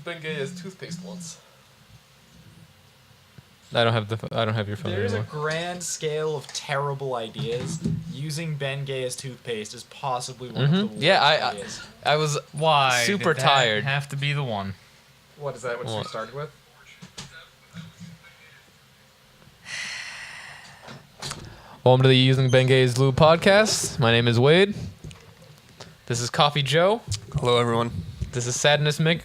Bengay as toothpaste once. I don't have your phone There's anymore. a grand scale of terrible ideas. Using Bengay as toothpaste is possibly one of the worst ideas. I was Why? super did that tired. Have to be the one. What is that? What What? you started with? Welcome to the Using Bengay's Lube podcast. My name is Wade. This is Coffee Joe. Hello, everyone. This is Sadness Mig,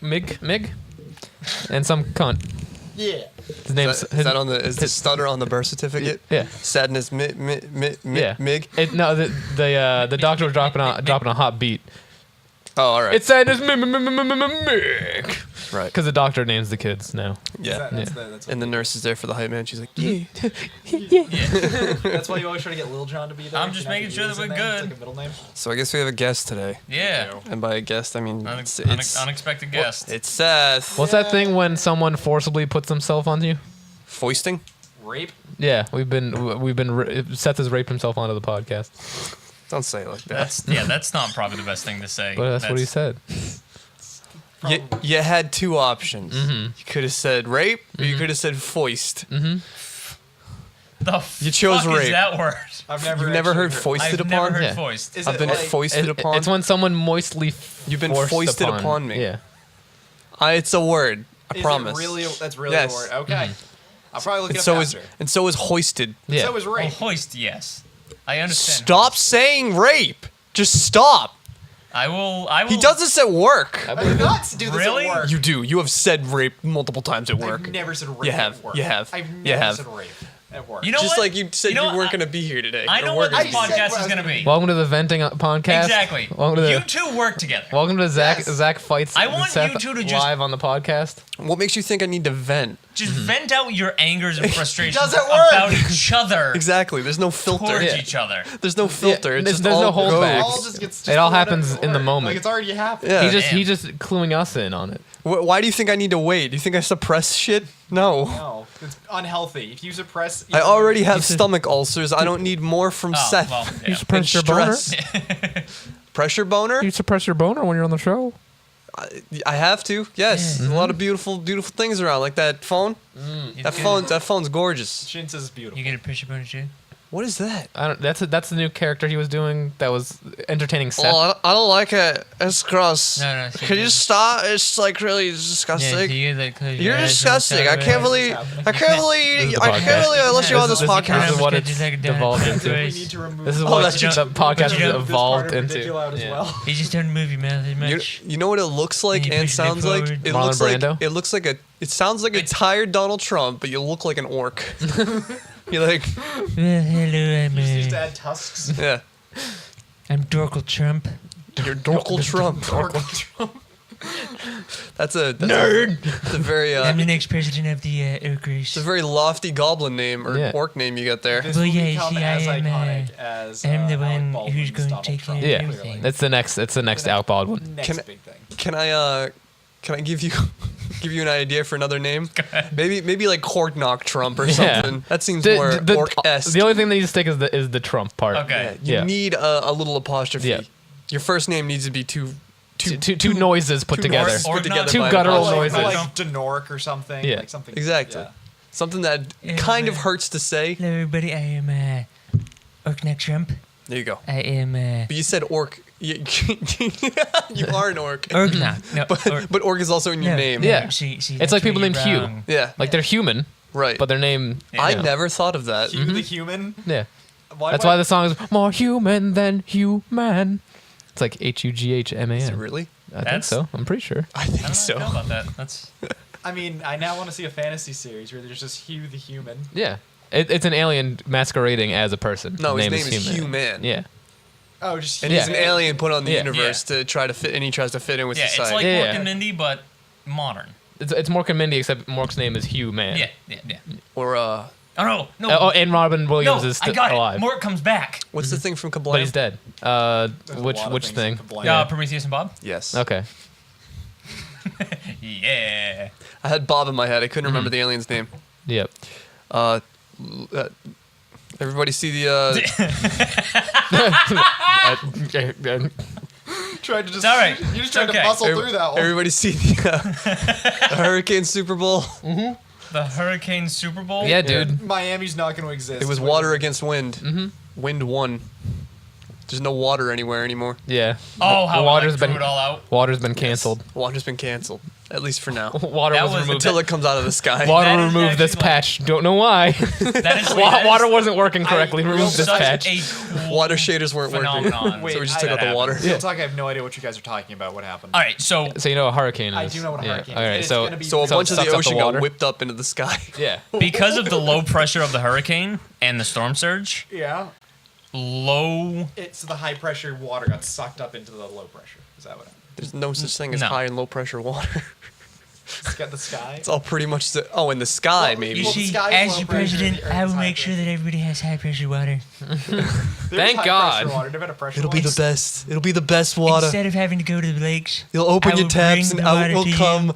and some cunt. Yeah. His name's Is the stutter on the birth certificate? Yeah. Sadness Mig. The doctor was dropping a hot beat. Oh, all right. It's Sadness Mig. Right. Because the doctor names the kids now. Yeah. That's And the nurse is there for the hype man. She's like, yeah. That's why you always try to get Lil Jon to be there. I'm just making sure that we're good. It's like a middle name. So I guess we have a guest today. Yeah. And by a guest, I mean it's Unexpected guest. It's Seth. What's that thing when someone forcibly puts himself onto you? Foisting? Rape? Yeah, Seth has raped himself onto the podcast. Don't say it like that. That's not probably the best thing to say. But that's what he said. You had two options. Mm-hmm. You could have said rape, or you could have said foist. Mm-hmm. You chose fuck rape. Is that word? You've never heard foisted I've upon? never heard Yeah. foist. Is I've it been like, foisted upon. It's when someone moistly You've been forced foisted upon me. Yeah. It's a word. I is promise. It really, that's really Yes. a word. Okay. I'll probably look it And up so is after. hoisted. Yeah. So is Oh, rape. hoist, yes. I understand. Stop saying rape. Just stop. I will. He does this at work. I do not do this Really? at work. You do. You have said rape multiple times at work. I've never said rape You have. at work. You have. I've You never have. said rape at work. You know Just what? like you said you what? weren't going to be here today. I Or know were what gonna this be here. said podcast what I is was going to be. Welcome to the Venting podcast. Exactly. Welcome to You two work together. Welcome to Zakk. Yes. Zakk fights I want Seth you two to just- live on the podcast. What makes you think I need to vent? Just vent out your angers and frustrations doesn't work. about each other Exactly. There's no filter. towards Yeah. each other. There's no filter. It's there's just no all holdbacks. goes. It all just gets It all thrown out happens at in the work. moment. Like it's already happened. Yeah. He's just cluing us in on it. Why do you think I need to wait? Do you think I suppress shit? No. No, it's unhealthy. If you suppress, I already have stomach ulcers. I don't need more from Oh, Seth. well, You yeah. suppress your boner. Stress. Pressure boner? You suppress your boner when you're on the show. I have to. Yes. There's a lot of beautiful things around, like that phone. That phone's gorgeous. Shinz is beautiful. You get a pressure bonus, too? What is that? That's the new character he was doing that was entertaining Seth. Oh, I don't like it. It's gross. No, Could you stop? It's like really disgusting. You're disgusting. disgusting. I can't believe. I can't believe. I can't believe I let you on this This podcast. is what it's devolved We into. need to remove. This is Oh, what that's the just- podcast has this part evolved of into. Ridiculoud as well. You just don't move your mouth as much. You know what it looks like Can you and push it sounds like? forward? It Marlon looks like Brando? it looks like a. It sounds like a tired Donald Trump, but you look like an orc. You're like, Hello, You just used to add tusks. yeah, I'm Dorkle Trump. you're Dorkle Trump. That's a nerd. It's a very I'm the next president of the Orc race. it's a very lofty goblin name or Yeah. orc name you got there. This Well, will yeah, become see, I as am, iconic as I'm the Alec one Baldwin's who's going to Donald take Trump. care of Yeah, everything. that's the next outbound one. Next Can- big thing. Can I give you an idea for another name? Maybe like Corknock Trump or Yeah. something. That seems more orc-esque. The only thing that needs to stick is the Trump part. Okay. You Yeah. need a little apostrophe. Yeah. Your first name needs to be two Two noises put together. noises put together Two by an guttural apostrophe. noises. Like Denork or something. Yeah. Like something. Exactly. Yeah. Something that kind of hurts to say. Hello, everybody. I am Orknock Trump. There you go. I am But you said orc. You are an orc. Orknock. No, But orc is also in your no, name. no, Yeah. see, It's that's like where people you're named Hugh. wrong. Yeah. Like they're human, Right. but their name. I you know. never thought of that. Hugh the human. Yeah. would- That's why the song is more human than human. It's like HUGHMAN. Is it really? I think That's- so. I'm pretty sure. I I think don't so. know about that. That's I mean, I now want to see a fantasy series where there's just Hugh the human. Yeah. It's an alien masquerading as a person. No, his Name name is Human. Yeah. Oh, just And Hugh. he's an alien put on the Yeah. universe to try to fit, and he tries to fit in with yeah. It's society. like Yeah, Mork yeah. and Mindy, but modern. It's Mork and Mindy, except Mork's name is Hugh Man. Yeah. Or Oh no, no. And Robin Williams no, is I still got alive. it. Mork comes back. what's the thing from Kablam? But he's dead. There's a Which lot of things thing? you could blame. Prometheus and Bob. Yes. Okay. Yeah. I had Bob in my head. I couldn't remember the alien's name. Yep. Everybody see the tried to just. It's all right. You just tried Okay. to muscle through that one. Everybody see the Hurricane Super Bowl? The Hurricane Super Bowl? Yeah, dude. Miami's not going to exist. It was water against wind. Wind won. There's no water anywhere anymore. Yeah. Oh, how Water's it like, been drew it all out? Water's been canceled. Water's been canceled, at least for now. Water That was was removed. Until it comes out of the sky. Water That is removed this actually, like- patch. Don't know why. That is, that Water is wasn't working correctly. Removed this such patch. a cool Water shaders weren't working. phenomenon. Wait, So we just I- took out the water. Real talk, I have no idea what you guys are talking about. What happened? All right, so So you know what a hurricane is? I do know what a hurricane is. All right, It's so gonna be- So a So bunch it of the sucks up the ocean got water? whipped up into the sky. yeah. because of the low pressure of the hurricane and the storm surge, Yeah. low. It's the high pressure water got sucked up into the low pressure. Is that what happened? There's no such thing as No. high and low pressure water. It's got the sky. It's all pretty much in the sky, Well, maybe. you see- the sky is as low your pressure, president, the earth I is will high make sure pressure. that everybody has high pressure water. Thank high God. pressure water. Never had a pressure It'll be water. the best. It'll be the best water. Instead of having to go to the lakes, You'll open I your will taps bring and the out water will to you. come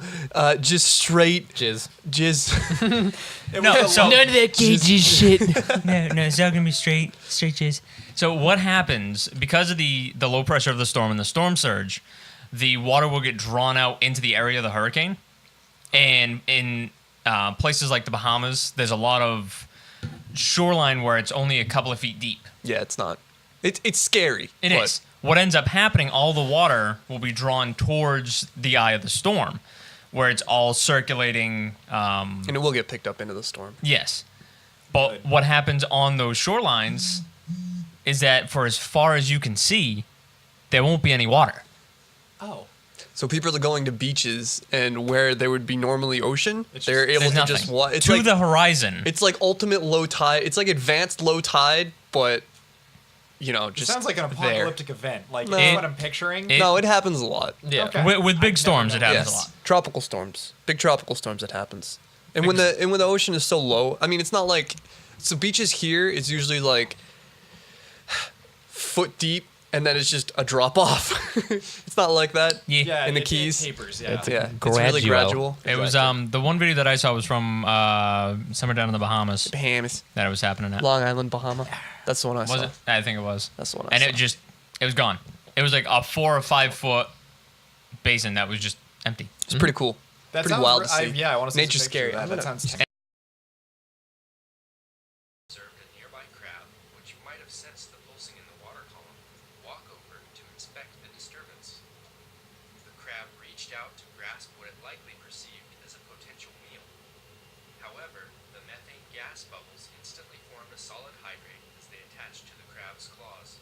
just straight Jizz. jizz. It No, was a so- low- none of that cages shit. No, it's all gonna be straight jizz. So what happens because of the low pressure of the storm and the storm surge, the water will get drawn out into the area of the hurricane, and in places like the Bahamas, there's a lot of shoreline where it's only a couple of feet deep. Yeah, it's not. It's scary. It but is. What ends up happening, all the water will be drawn towards the eye of the storm, where it's all circulating. And it will get picked up into the storm. Yes. But what happens on those shorelines is that for as far as you can see, there won't be any water. Oh. So people are going to beaches, and where there would be normally ocean, It's they're just- able There's to nothing. just walk. It's to like the horizon. it's like ultimate low tide. It's like advanced low tide, but It just sounds like an there. apocalyptic event. Like, No. is what I'm picturing. It- No, it happens a lot. Yeah. Okay. With big I've storms, it never known. happens a lot. Tropical storms, big tropical storms. It happens, and when the ocean is so low, I mean, it's not like so beaches here. It's usually like foot deep, and then it's just a drop off. It's not like that. Yeah. Yeah, in the it Keys. tapers. Yeah. It's a- Yeah, it's really Gradual. gradual. It was Exactly. the one video that I saw was from somewhere down in the Bahamas Bahamas, that it was happening at. Long Island, Bahama. That's the one I Was saw. it? I think it was. That's the one I And saw. it was gone. It was like a 4 or 5 foot basin that was just empty. It's pretty cool. That Pretty sounds wild re- to see. yeah, I want to see Nature's some pictures scary. of I'm That, gonna- that sounds. Observed a nearby crab, which might have sensed the pulsing in the water column, walk over to inspect the disturbance. The crab reached out to grasp what it likely perceived as a potential meal. However, the methane gas bubbles instantly formed a solid hydrate as they attached to the crab's claws.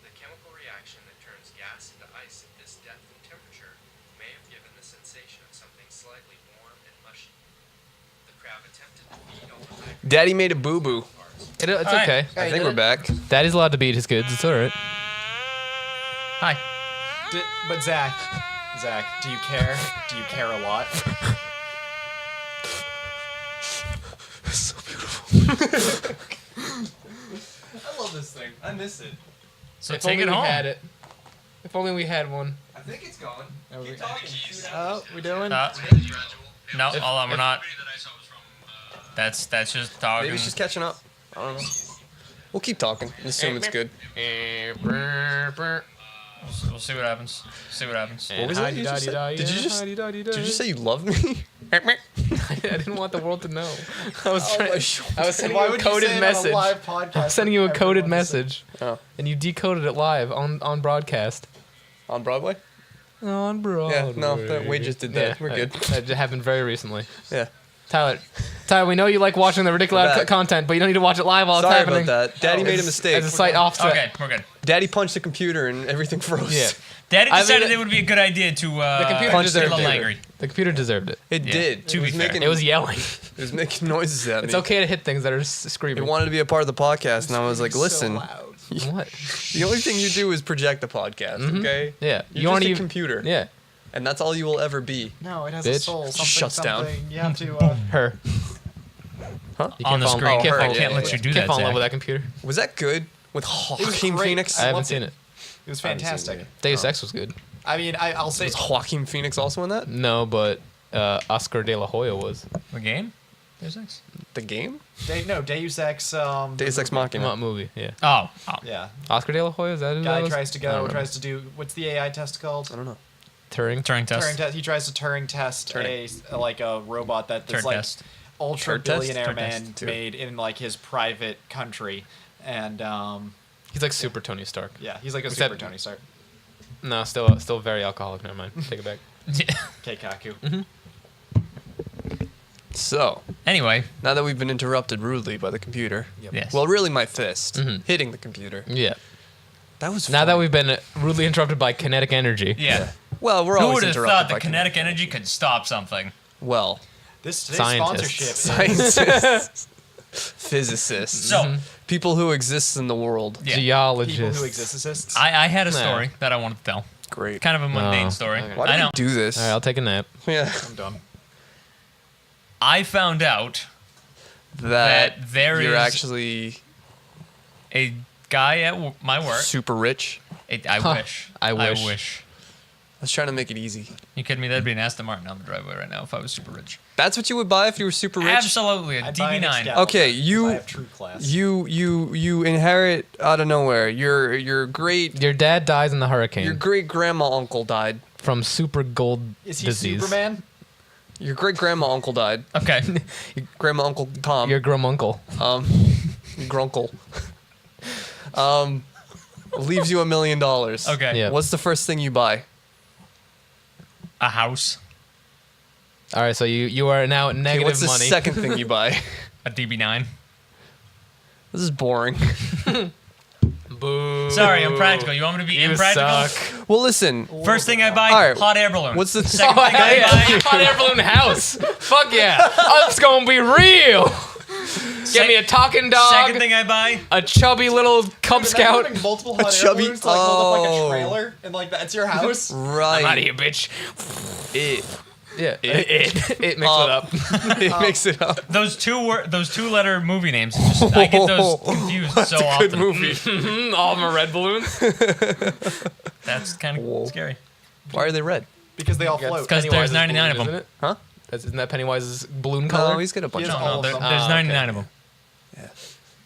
The chemical reaction that turns gas into ice at this depth and temperature may have given the sensation of something slightly warm and mushy. The crab attempted to feed on the hydrate. Daddy made a boo boo. It's All right. okay. I think we're back. Daddy's allowed to beat his kids. It's all right. Hi. But Zach, do you care? Do you care a lot? So beautiful. I love this thing. I miss it. So If take only it we home. had it. If only we had one. I think it's gone. Keep talking. Oh, we doing? No, hold on, we're not. That's just talking. Maybe it's just catching up. I don't know. We'll keep talking and assume it's good. We'll see what happens. See what happens. What was that you just said? Did you just say you love me? I didn't want the world to know. I was trying. I was sending Why you a would you coded say it on a message. live podcast? I was sending you a for coded everyone to see? message, Oh, and you decoded it live on broadcast. on Broadway? On Broadway. Yeah, no, Wade just did that. We're good. That just happened very recently. Yeah. Tyler, we know you like watching the We're Ridiculoud back. content, but you don't need to watch it live while Sorry it's happening. about that. Daddy made a mistake. As a slight offset. Okay, we're good. Daddy punched the computer and everything froze. Yeah. Daddy I mean, decided it would be a good idea to The computer punch deserved the get a little it. angry. The computer deserved it. It Yeah, did. to it be was fair. making It was yelling. it was making noises at me. It's okay to hit things that are It screaming. wanted to be a part of the podcast, and I was like, So listen, loud. What? the only thing you do is project the podcast, okay? Yeah. You're aren't just a even. computer. Yeah. And that's all you will ever be. No, it has a Bitch. soul. Something, Shuts down. something. You have to. Her. Huh? You On the fall- screen. you her, fall- yeah, Can't yeah, let yeah. you do Can't that, fall in love Zach. with that computer. Was that good? With Joaquin great. Phoenix? I haven't loved seen it. it. It was I haven't seen it fantastic. yet. Deus Ex was good. I mean, I'll say. Was Joaquin Phoenix also in that? No, but Oscar De La Hoya was. The game? Deus Ex? The game? Deus Ex. Deus Ex Machina. Not movie. Yeah. Oh. Yeah. Oscar De La Hoya. Is that who that Guy was? tries to I don't go, remember. tries to do, what's the AI test called? I don't know. Turing. Turing test. Turing test. He tries to Turing test a robot that this Turd like test. ultra Turd test? billionaire Turd man test, too. made in like his private country, and He's like super Tony Stark. yeah, he's like a Except- super Tony Stark. No, still very alcoholic. Never mind. Take it back. Keikaku. So, Anyway, now that we've been interrupted rudely by the computer, yes. well, really my fist hitting the computer. Yeah. That was Now that funny. we've been rudely interrupted by kinetic energy. yeah. Well, we're Who always would have interrupted thought by that kinetic energy could stop something? Well, Today's Scientists. sponsorship is scientists, physicists, So, people who exist in the world. yeah. people Geologists. who exist. I had a Nah. story that I wanted to tell. Great. Kind of a mundane Oh, story. okay. Why I do know. we do this? All right, I'll take a nap. Yeah, I'm done. I found out that there you're is- actually a guy at my work. super rich. I Huh. wish. I wish. I was trying to make it easy. You kidding me? That'd be an Aston Martin on the driveway right now if I was super rich. That's what you would buy if you were super rich. Absolutely, a I'd buy an DB9. Excalibur, Okay, 'cause you- I have true class. You inherit out of nowhere. Your great Your dad dies in the hurricane grandma uncle died. from super gold Is he disease. Superman? Your great grandma uncle died. Okay. Grandma uncle Tom. Your grumuncle. grunkle. Leaves you $1 million. Okay. Yeah. What's the first thing you buy? A house. All right, so you are now at Okay, negative what's the money. second thing you buy? A DB9. This is boring. Boo. Sorry, I'm practical. You want me to be You impractical? suck. Well, listen. First thing I buy, All right. hot air balloon. What's the second Oh, thing I yeah. buy? Hot air balloon house. Fuck yeah. It's gonna be real. Get me a talking dog. Second thing I buy, A chubby little Cub Scout. Having multiple hot air chubby- balloons to like hold up like Oh. a trailer, and like that's your house. Right. I'm out of here, bitch. It. Yeah. It mix it up. It makes it up. those two letter movie names. I get those confused so often. Good movie. All of them are red balloons. That's kind of scary. Why are they red? Because they all float. Because there's Pennywise's 99 of balloon, them. isn't it? Huh? Isn't that Pennywise's balloon color? No, he's got a bunch He of has them. all No, of them. there's Ah, 99 of them.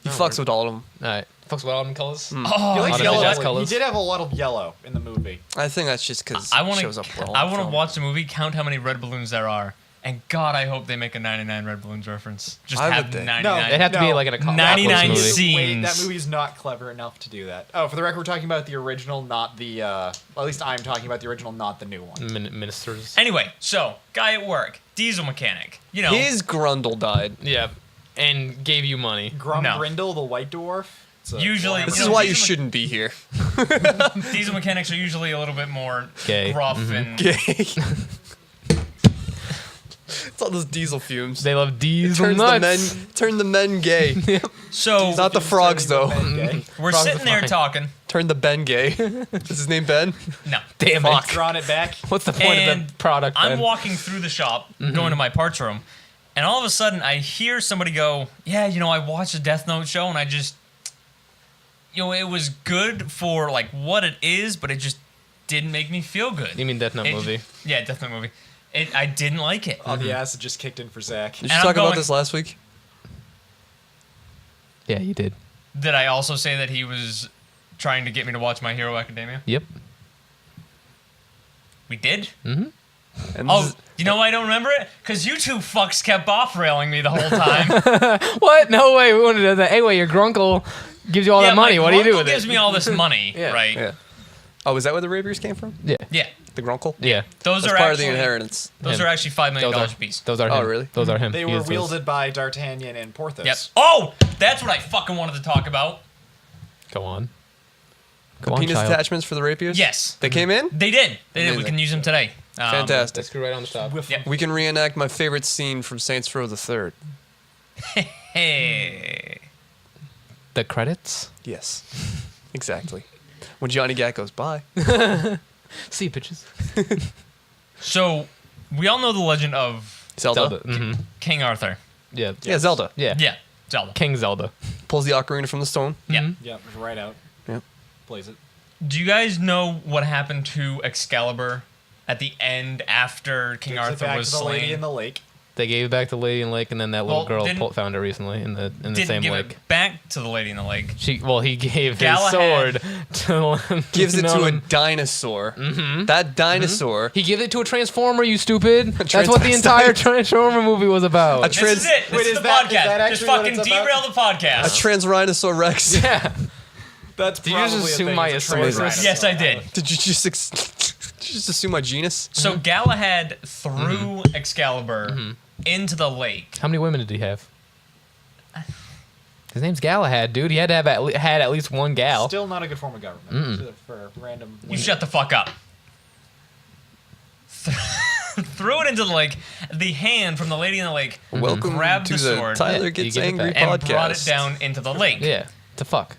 He fucks with all of them. All right. Fucks with all them colors. He Oh, likes Auto yellow. jazz He colors. did have a lot of yellow in the movie. I think that's just because I it want shows up well. to. I want to watch the movie, count how many red balloons there are, and God, I hope they make a 99 red balloons reference. Just Why have would they? 99. It'd have to be No. like in a 99 movie. scenes. Wait, that movie's not clever enough to do that. Oh, for the record, we're talking about the original, not the. Well, at least I'm talking about the original, not the new one. Ministers. Anyway, so guy at work, diesel mechanic. You know, His Grundle died. Yeah. And gave you money. Grindel, the White Dwarf. It's a Usually- Warhammer. This You is know, why you these are- shouldn't be here. diesel mechanics are usually a little bit more Gay. gruff and Gay. It's all those diesel fumes. They love diesel Turn nuts. the men gay. so Not the frogs though. we're frogs sitting are there fine. talking. Turn the Ben gay. Is his name Ben? No, Damn Fuck. it. Drawn it back. What's the point of And the product I'm then? walking through the shop, going to my parts room, and all of a sudden I hear somebody go, "Yeah, you know, I watched the Death Note show, and I just, you know, it was good for like what it is, but it just didn't make me feel good." You mean Death Note It- movie? Yeah, Death Note movie. I didn't like it. Oh, the acid just kicked in for Zach. Did you And I'm talk about going- this last week? Yeah, you did. Did I also say that he was trying to get me to watch My Hero Academia? Yep. We did. And Oh, this is- you know why I don't remember it? Because you two fucks kept off-railing me the whole time. What? No way. We wouldn't do that. Anyway, your grunkle gives you all that money. my What do you do gruntle with gives it? me all this money, Yeah. right? yeah. Oh, is that where the rapiers came from? Yeah. Yeah. The Grunkle? Yeah. Those That's are part actually of the inheritance. those Him. are actually $5 million Those are, a piece. those are him. Oh, really? Those are him. They He were is those. wielded by D'Artagnan and Porthos. Yep. Oh, that's what I fucking wanted to talk about. Go on. The Go on, penis child. attachments for the rapiers? Yes, They came in? they did. They did. We Amazing. can use them today. Fantastic. Screw right on the top. Yep. We can reenact my favorite scene from Saints Row the Third. Hey. The credits? Yes. Exactly. When Johnny Gat goes, bye. See bitches. So, we all know the legend of Zelda. hmm King Arthur. Yeah. Yeah, Zelda. Yeah. Yeah, Zelda. King Zelda. Pulls the ocarina from the stone. Yeah. Yep, right out. Yep. Plays it. Do you guys know what happened to Excalibur at the end after King Gives it Arthur back was to the lady slain? in the lake. They gave it back to Lady in the Lake, and then that little Well, girl found it recently in the Didn't same give lake. it back to the lady in the lake. He gave Galahad his sword to Gives it to a him. dinosaur. Mm-hmm. That dinosaur. He gave it to a transformer, you stupid. That's what the transvestite. entire Transformer movie was about. A This is it. This Wait, is is the that- podcast. is that Just actually what fucking it's about? derail the podcast. A Transrhinosaur Rex. yeah. That's Did you just probably a assume thing, my it's a sword? Tyrannosaurus. Yes, I did. Did you just assume my genus? So Galahad threw Excalibur into the lake. How many women did he have? His name's Galahad, dude. He had to have had at least one gal. Still not a good form of government for random. You shut the fuck up. Threw it into the lake. The hand from the lady in the lake Welcome grabbed to the the sword Tyler Yeah, Gets you get it Angry back. and podcast. brought it down into the lake. Yeah. To fuck.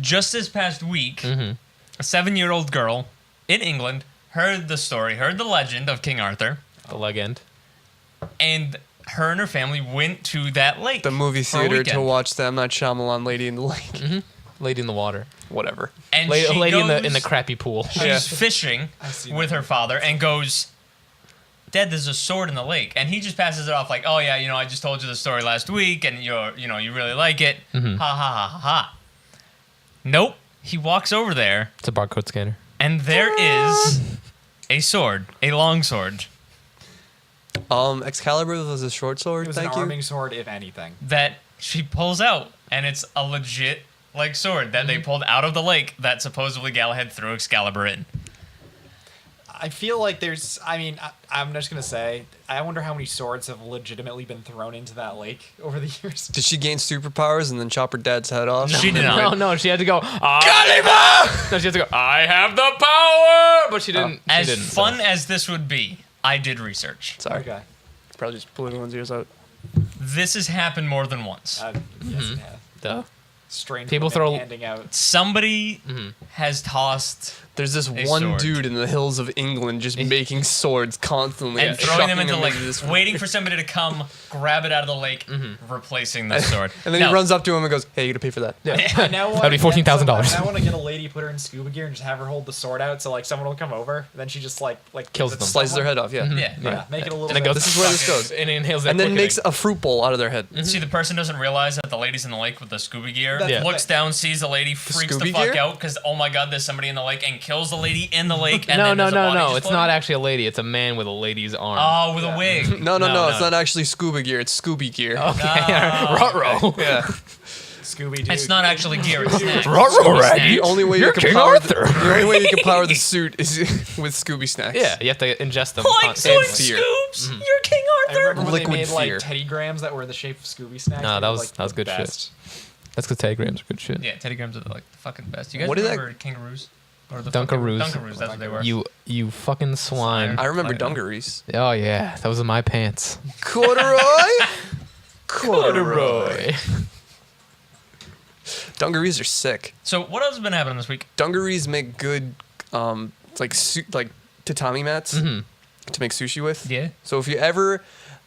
Just this past week, a 7-year-old girl in England heard the story, heard the legend of King Arthur, The legend. and her and her family went to that lake. The movie for a theater to weekend. watch the M. Night Shyamalan Lady in the Lake. Lady in the water. Whatever. And Lady, she lady goes, in the crappy pool. She's Yeah. fishing see with that. her father and goes, Dad, there's a sword in the lake. And he just passes it off like, oh yeah, I just told you the story last week and you really like it. Ha ha ha ha ha. Nope. He walks over there It's a barcode scanner. and there is a sword, a long sword Excalibur was a short sword. It was Thank an you. arming sword, if anything. that she pulls out, and it's a legit like sword that they pulled out of the lake that supposedly Galahad threw Excalibur in. I feel like there's. I mean, I'm just gonna say. I wonder how many swords have legitimately been thrown into that lake over the years. Did she gain superpowers and then chop her dad's head off? She did not. No, she had to go. No, she had to go. I have the power, but she didn't. As she didn't, fun so. as this would be, I did research. Sorry. Okay. Probably just blew everyone's ears out. This has happened more than once. Yes, it has. Duh. Strange. People women throw- handing out. Somebody has tossed There's this A one sword. dude in the hills of England just making swords constantly and throwing them chucking into the lake, this- waiting for somebody to come, grab it out of the lake, replacing the sword. And then Now, he runs up to him and goes, "Hey, you gotta pay for that." I now want That'd be $14,000. I want to get a lady, put her in scuba gear, and just have her hold the sword out, so like someone will come over. Then she just like Kills gives it them. to Slices their someone. head off. Yeah. Yeah. Yeah, make it a little. And it bit. goes. This is where this goes. And it inhales that And then quickening. makes a fruit bowl out of their head. See, the person doesn't realize that the lady's in the lake with the scuba gear. That's the Looks down, sees the lady, freaks the Scooby fuck gear? out because oh my god, there's somebody in the lake, and kills the lady in the lake. And No, then no, there's a no, body no. just It's floating. not actually a lady. It's a man with a lady's arm. Oh, with a wig. No, No, it's no. not actually scuba gear. It's Scooby gear. Okay. Oh, Ruh-roh. Yeah. Scooby Doo. It's not actually gear. It's snacks. Ruh-roh, Scooby Raggy. snacks. The only way You're you can King power Arthur. the only way you can power the suit is with Scooby snacks. Yeah, you have to ingest them. Like constantly. Zoink fear. Scoops, you're King I Arthur. remember when Liquid they made fear. like Teddy Grahams that were in the shape of Scooby snacks. No, They that were, was- like, that was the good shit. best. That's because telegrams are good shit. Yeah, Teddy Grahams are like the fucking best. You guys What is that- remember kangaroos? Or the Dunkaroos. Dunkaroos, that's what they were. You fucking swine. I remember I know. dungarees. Oh yeah, those are my pants. Corduroy. Corduroy. Dungarees are sick. So what else has been happening this week? Dungarees make good, like tatami mats to make sushi with. Yeah. So if you ever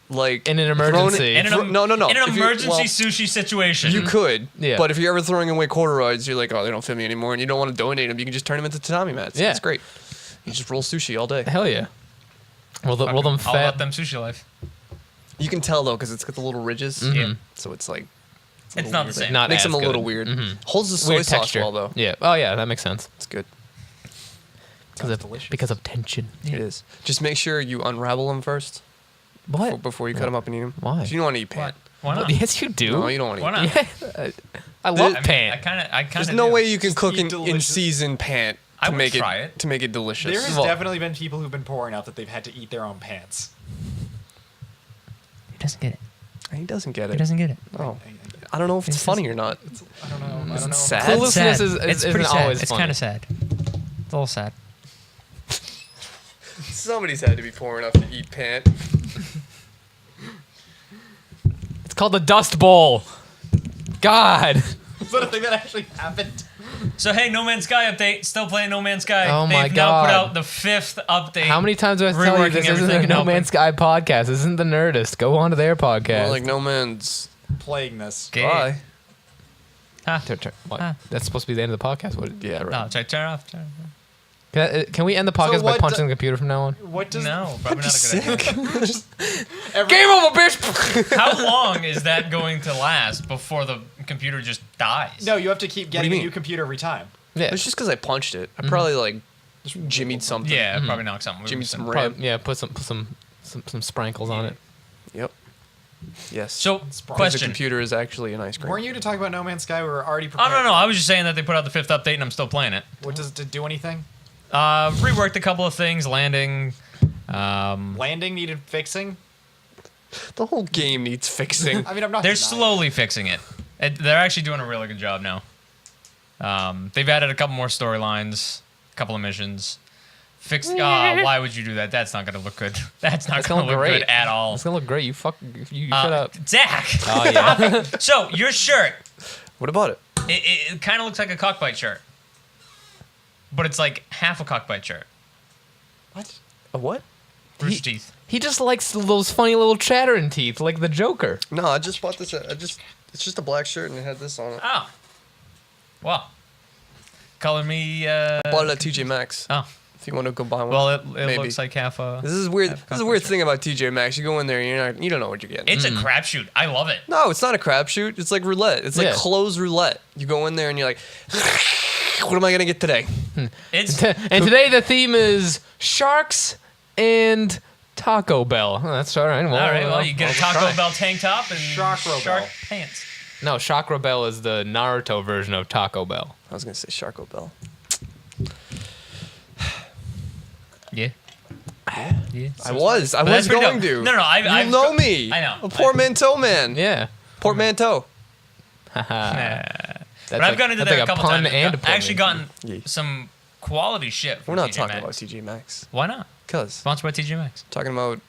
like In an thrown emergency. it- In an, no. In an If you- emergency well, sushi situation. You could, Yeah. But if you're ever throwing away corduroys, you're like, oh, they don't fit me anymore, and you don't want to donate them. You can just turn them into tatami mats. Yeah. It's great. You just roll sushi all day. Hell yeah. Roll them I'll let fat. them sushi life. You can tell though because it's got the little ridges. Yeah. So it's like It's not the same. Not makes as them a good. little weird. Holds the soy Weird sauce texture. well though. Yeah. Oh yeah, that makes sense. It's good. Because of tension. It is. Just make sure you unravel them first What? before you cut them up and eat them. Why? You don't want to eat pant. Why not? Yes, you do. No, you don't want to Why eat. not? Yeah. I love I pant. kind of. There's no way you can Just cook eat in delicious- season pant I to would make try it it. to make it delicious. There has Well- definitely been people who've been pouring out that they've had to eat their own pants. He doesn't get it. He doesn't get He it. doesn't get it. Oh, I don't know if it's It's funny or not. I don't know. I Is don't it know. sad? Cluelessness Sad. is It's isn't pretty sad. always It's funny. kind of sad. It's a little sad. Somebody's had to be poor enough to eat pant. It's called the Dust Bowl. God. Is that a thing that actually happened? So hey, No Man's Sky update. Still playing No Man's Sky. Oh my They've now put God. out the 5th update. How many times do I have to tell you Reworking this isn't everything a and No helping. Man's Sky podcast? This isn't the Nerdist. Go on to their podcast. More like no man's. Playing this. Okay. Bye. Ah. What? Ah. That's supposed to be the end of the podcast. What? Yeah, right. No, turn it off. Turn it off. Can we end the podcast by what punching the computer from now on? What does No, probably not a good idea. Game over, bitch! How long is that going to last before the computer just dies? No, you have to keep getting a mean? new computer every time. Yeah, It's just because I punched it. I probably like jimmied something. Yeah, probably knock something. Jimmy loose. some RAM. probably, yeah. Put some sprinkles on it. Yep. Yes. So, Because the question. computer is actually an ice cream. Weren't you to talk about No Man's Sky? We were already Oh, prepared. no. I was just saying that they put out the 5th update and I'm still playing it. What does it do? Anything? Reworked a couple of things, landing. Landing needed fixing. The whole game needs fixing. I mean, I'm not. They're denying slowly fixing it. They're actually doing a really good job now. They've added a couple more storylines, a couple of missions. Why would you do that? That's not going to look good. That's not going to look great. good at all. It's gonna look great. You shut up. Zach! Oh yeah. So, your shirt, What about it? it kind of looks like a cockbite shirt. But it's like half a cockbite shirt. What? A what? Rooster teeth. He just likes those funny little chattering teeth, like the Joker. No, I just bought this. It's just a black shirt and it had this on it. Oh. Well. Color me. I bought it at TJ Maxx. Oh. If you want to go buy one. Well, it Maybe. looks like half a. This is weird. half This is a weird thing about TJ Maxx. You go in there, and you don't know what you're getting. It's a crapshoot. I love it. No, it's not a crapshoot. It's like roulette. It's like Yeah. closed roulette. You go in there and you're like, what am I gonna get today? It's And today the theme is sharks and Taco Bell. Oh, that's all right. all right. Well, you get a Taco Bell tank top and Shark shark Bell. pants. No, Chakra Bell is the Naruto version of Taco Bell. I was gonna say Sharko Bell. Yeah. Yeah. I was But that's pretty going dope. to. No, I You know me. I know. A portmanteau man. Yeah. Portmanteau. That's But I've gone into that's there like a couple pun times. and a I actually gotten Yeah. some quality shit. From We're not TJ talking Maxx. about TJ Maxx. Why not? Cause Sponsored by TJ Maxx. talking about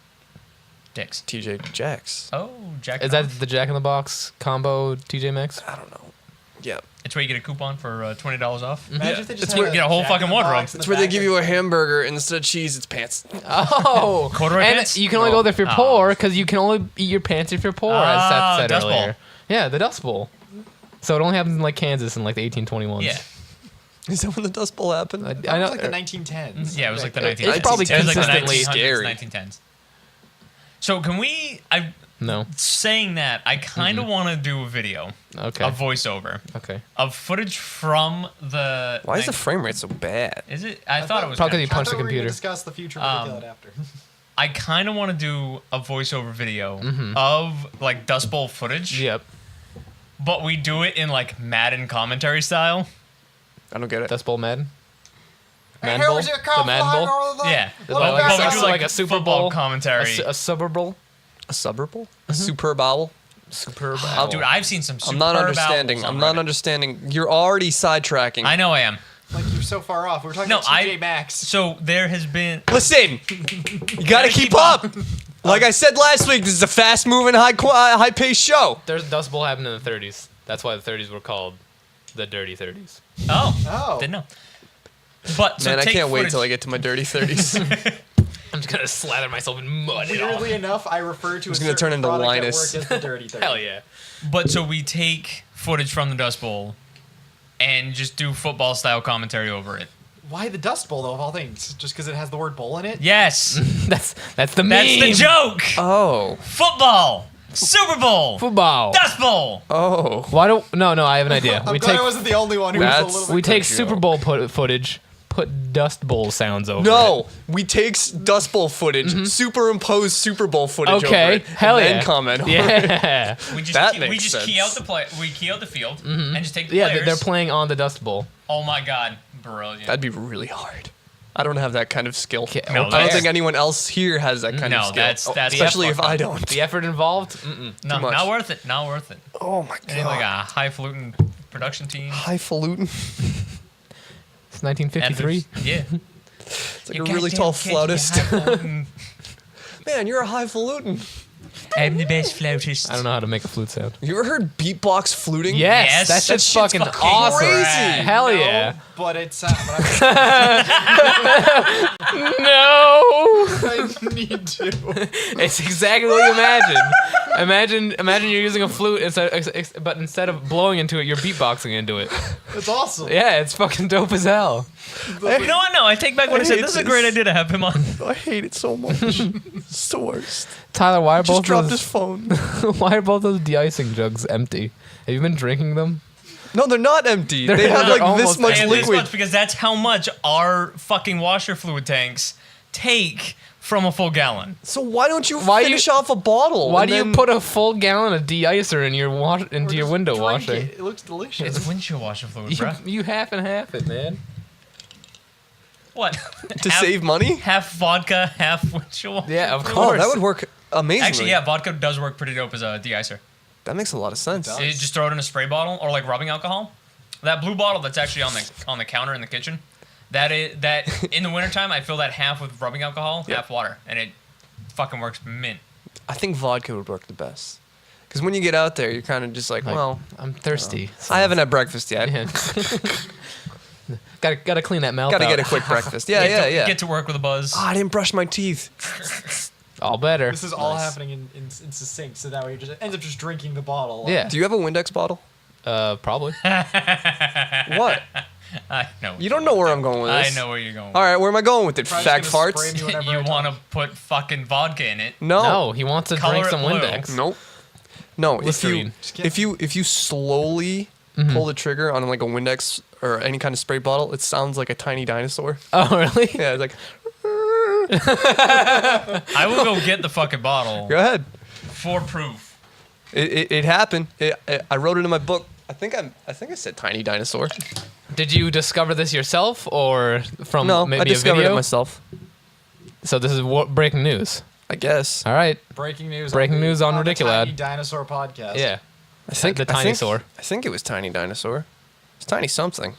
Dicks. TJ Jax. Oh, Jack. Is that the Jack in the Box combo TJ Maxx? I don't know. Yeah. It's where you get a coupon for $20 off. Imagine if they just That's had where- a get a whole Jack fucking in the wardrobe. Box in the It's where they back give of- you a hamburger and instead of cheese, it's pants. Oh, Corduroy and pants? you can only go there if you're Oh. poor because you can only eat your pants if you're poor, as Ah, Seth said Dust Bowl. earlier. Yeah, the Dust Bowl. So it only happens in like Kansas in like the 1821s. Yeah. Is that when the Dust Bowl happened? I That know. was like the 1910s. Yeah, it was like the It's 1910s. probably It was like the consistently 1900s, scary. 1910s. So can we? No. Saying that, I kind of want to do a video, Okay. a voiceover Okay. of footage from the. Why is the like- frame rate so bad? Is it? I thought it was. Probably kinda- you punched I the thought we were gonna computer. discuss the future of Ridiculoud after. I kind of want to do a voiceover video Mm-hmm. of like Dust Bowl footage, Yep. but we do it in like Madden commentary style. I don't get it. Dust Bowl Madden. And Madden here Bowl? was your The car Madden flying Bowl? over the- Yeah, What Like- about like- that? we do like a Super football Bowl? commentary. A Super Bowl. A Super Bowl? A Super Bowl? Superb. Oh, dude, I've seen some. I'm not superb understanding. albums I'm on not Reddit. understanding. You're already sidetracking. I know I am. Like you're so far off. We're talking No, about TJ Maxx. So there has been. Listen, you gotta keep up. Like I said last week, this is a fast-moving, high-paced show. There's Dust Bowl happened in the 30s. That's why the 30s were called the Dirty 30s. Oh, Oh. didn't know. But so Man, I take can't wait footage- till I get to my dirty 30s. I'm just gonna slather myself in mud. and all. Weirdly enough, I refer to It's a gonna certain turn into product Linus. at work as the dirty 30. Hell yeah. But so we take footage from the Dust Bowl and just do football style commentary over it. Why the Dust Bowl though, of all things? Just because it has the word bowl in it? Yes, That's the meme. that's the joke. Oh. Football, Super Bowl, Football. Dust Bowl. Oh. Why don't? No, I have an idea. I'm We glad take I wasn't the only one who was a That's- little bit we take Good Super joke. Bowl footage, put Dust Bowl sounds over No, we take Dust Bowl footage, superimpose Super Bowl footage Okay, over it, hell and yeah. then comment on it. it. Yeah. We just That we makes just key sense. out the play. We key out the field and just take the Yeah, players. they're playing on the Dust Bowl. Oh my god, brilliant. That'd be really hard. I don't have that kind of skill. Okay, No, I don't that's- think anyone else here has that kind of No, skill. that's Especially if fucked up. I don't. The effort involved? Mm-mm. no, much. not worth it. Not worth it. Oh my They need god. like a highfalutin production team. Highfalutin. It's 1953. Yeah. It's like a really tall flautist. Man, you're a highfalutin. I'm the best flautist. I don't know how to make a flute sound. You ever heard beatbox fluting? Yes, Yes, that that shit's shit's fucking fucking awesome. crazy. Hell No, yeah. But it's No. I need to. It's exactly what you imagine. Imagine you're using a flute, but instead of blowing into it, you're beatboxing into it. It's awesome. Yeah, it's fucking dope as hell. No, I take back what I said. hate This is a this. great idea to have him on. I hate it so much. It's the worst. Tyler, why are Just both dropped those his phone. why are both those de-icing jugs empty? Have you been drinking them? No, they're not empty. They're- They have they're like this almost much And this liquid. much because that's how much our fucking washer fluid tanks take from a full gallon. So why don't you Why finish off a bottle? Why and do you then- put a full gallon of de-icer in your into your window Drink washing? It looks delicious. It's windshield washer fluid, You, bruh. you half and half it, man. What? to save money? half vodka, half windshield washer Yeah, of fluid? course. Oh, that would work amazingly. Actually, yeah, vodka does work pretty dope as a de-icer. That makes a lot of sense. does. You just throw it in a spray bottle or like rubbing alcohol. That blue bottle that's actually on the counter in the kitchen. That in the wintertime I fill that half with rubbing alcohol, Yeah. half water, and it fucking works mint. I think vodka would work the best. Because when you get out there, you're kind of just like, Like, well, I'm thirsty. I haven't had breakfast yet. Yeah. gotta clean that mouth Gotta out. get a quick breakfast. Yeah, yeah. Get to work with a buzz. I didn't brush my teeth. All better. This is all happening in succinct, so that way you just ends up just drinking the bottle. Yeah. Do you have a Windex bottle? Probably. What? I know. You don't know where I'm going with I this. know where you're going. All right, where am I going with it? Probably Fat just gonna farts? spray me whenever You I want to talk. put fucking vodka in it? No. No, he wants to Color drink it some blue. Windex. Nope. No, Listerine. if you slowly pull the trigger on like a Windex or any kind of spray bottle, it sounds like a tiny dinosaur. Oh, really? Yeah, it's like, I will go get the fucking bottle go ahead. for proof. It happened. I wrote it in my book. I think I said tiny dinosaur. Did you discover this yourself or from No, maybe I discovered a video? it myself. So this is breaking news. I guess. All right. Breaking news. Breaking news on the Ridiculoud. Tiny Dinosaur podcast. Yeah. I think the tiny saur. I think it was tiny dinosaur. It's tiny something.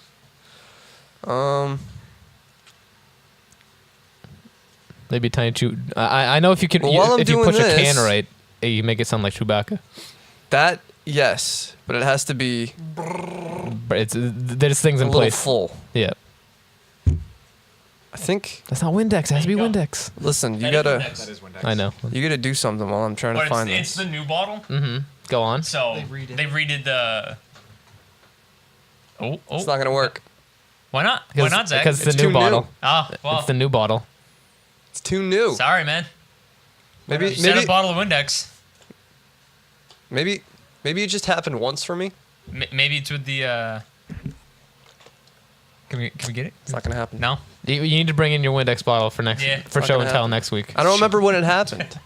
Maybe tiny chew. I know if you can Well, while I'm if you doing push a this- can right, you make it sound like Chewbacca. That yes, but it has to be But there's things a in little place. full. Yeah. I think. That's not Windex. It has to be There you go. Windex. Listen, you That is gotta That is Windex. I know. you gotta do something while I'm trying to But find it's this. the new bottle, Mm-hmm. Go on. so They redid the. Oh, It's not gonna work. why not? Why not, Zach? Because it's It's the too new new. bottle. Ah, well, It's the new bottle. It's too new. sorry, man. Maybe You said maybe a bottle of Windex. maybe it just happened once for me. Maybe it's with the. Can we get it? It's not gonna happen. No. You need to bring in your Windex bottle for Yeah. for Not show gonna and tell happen. next week. I don't remember when it happened.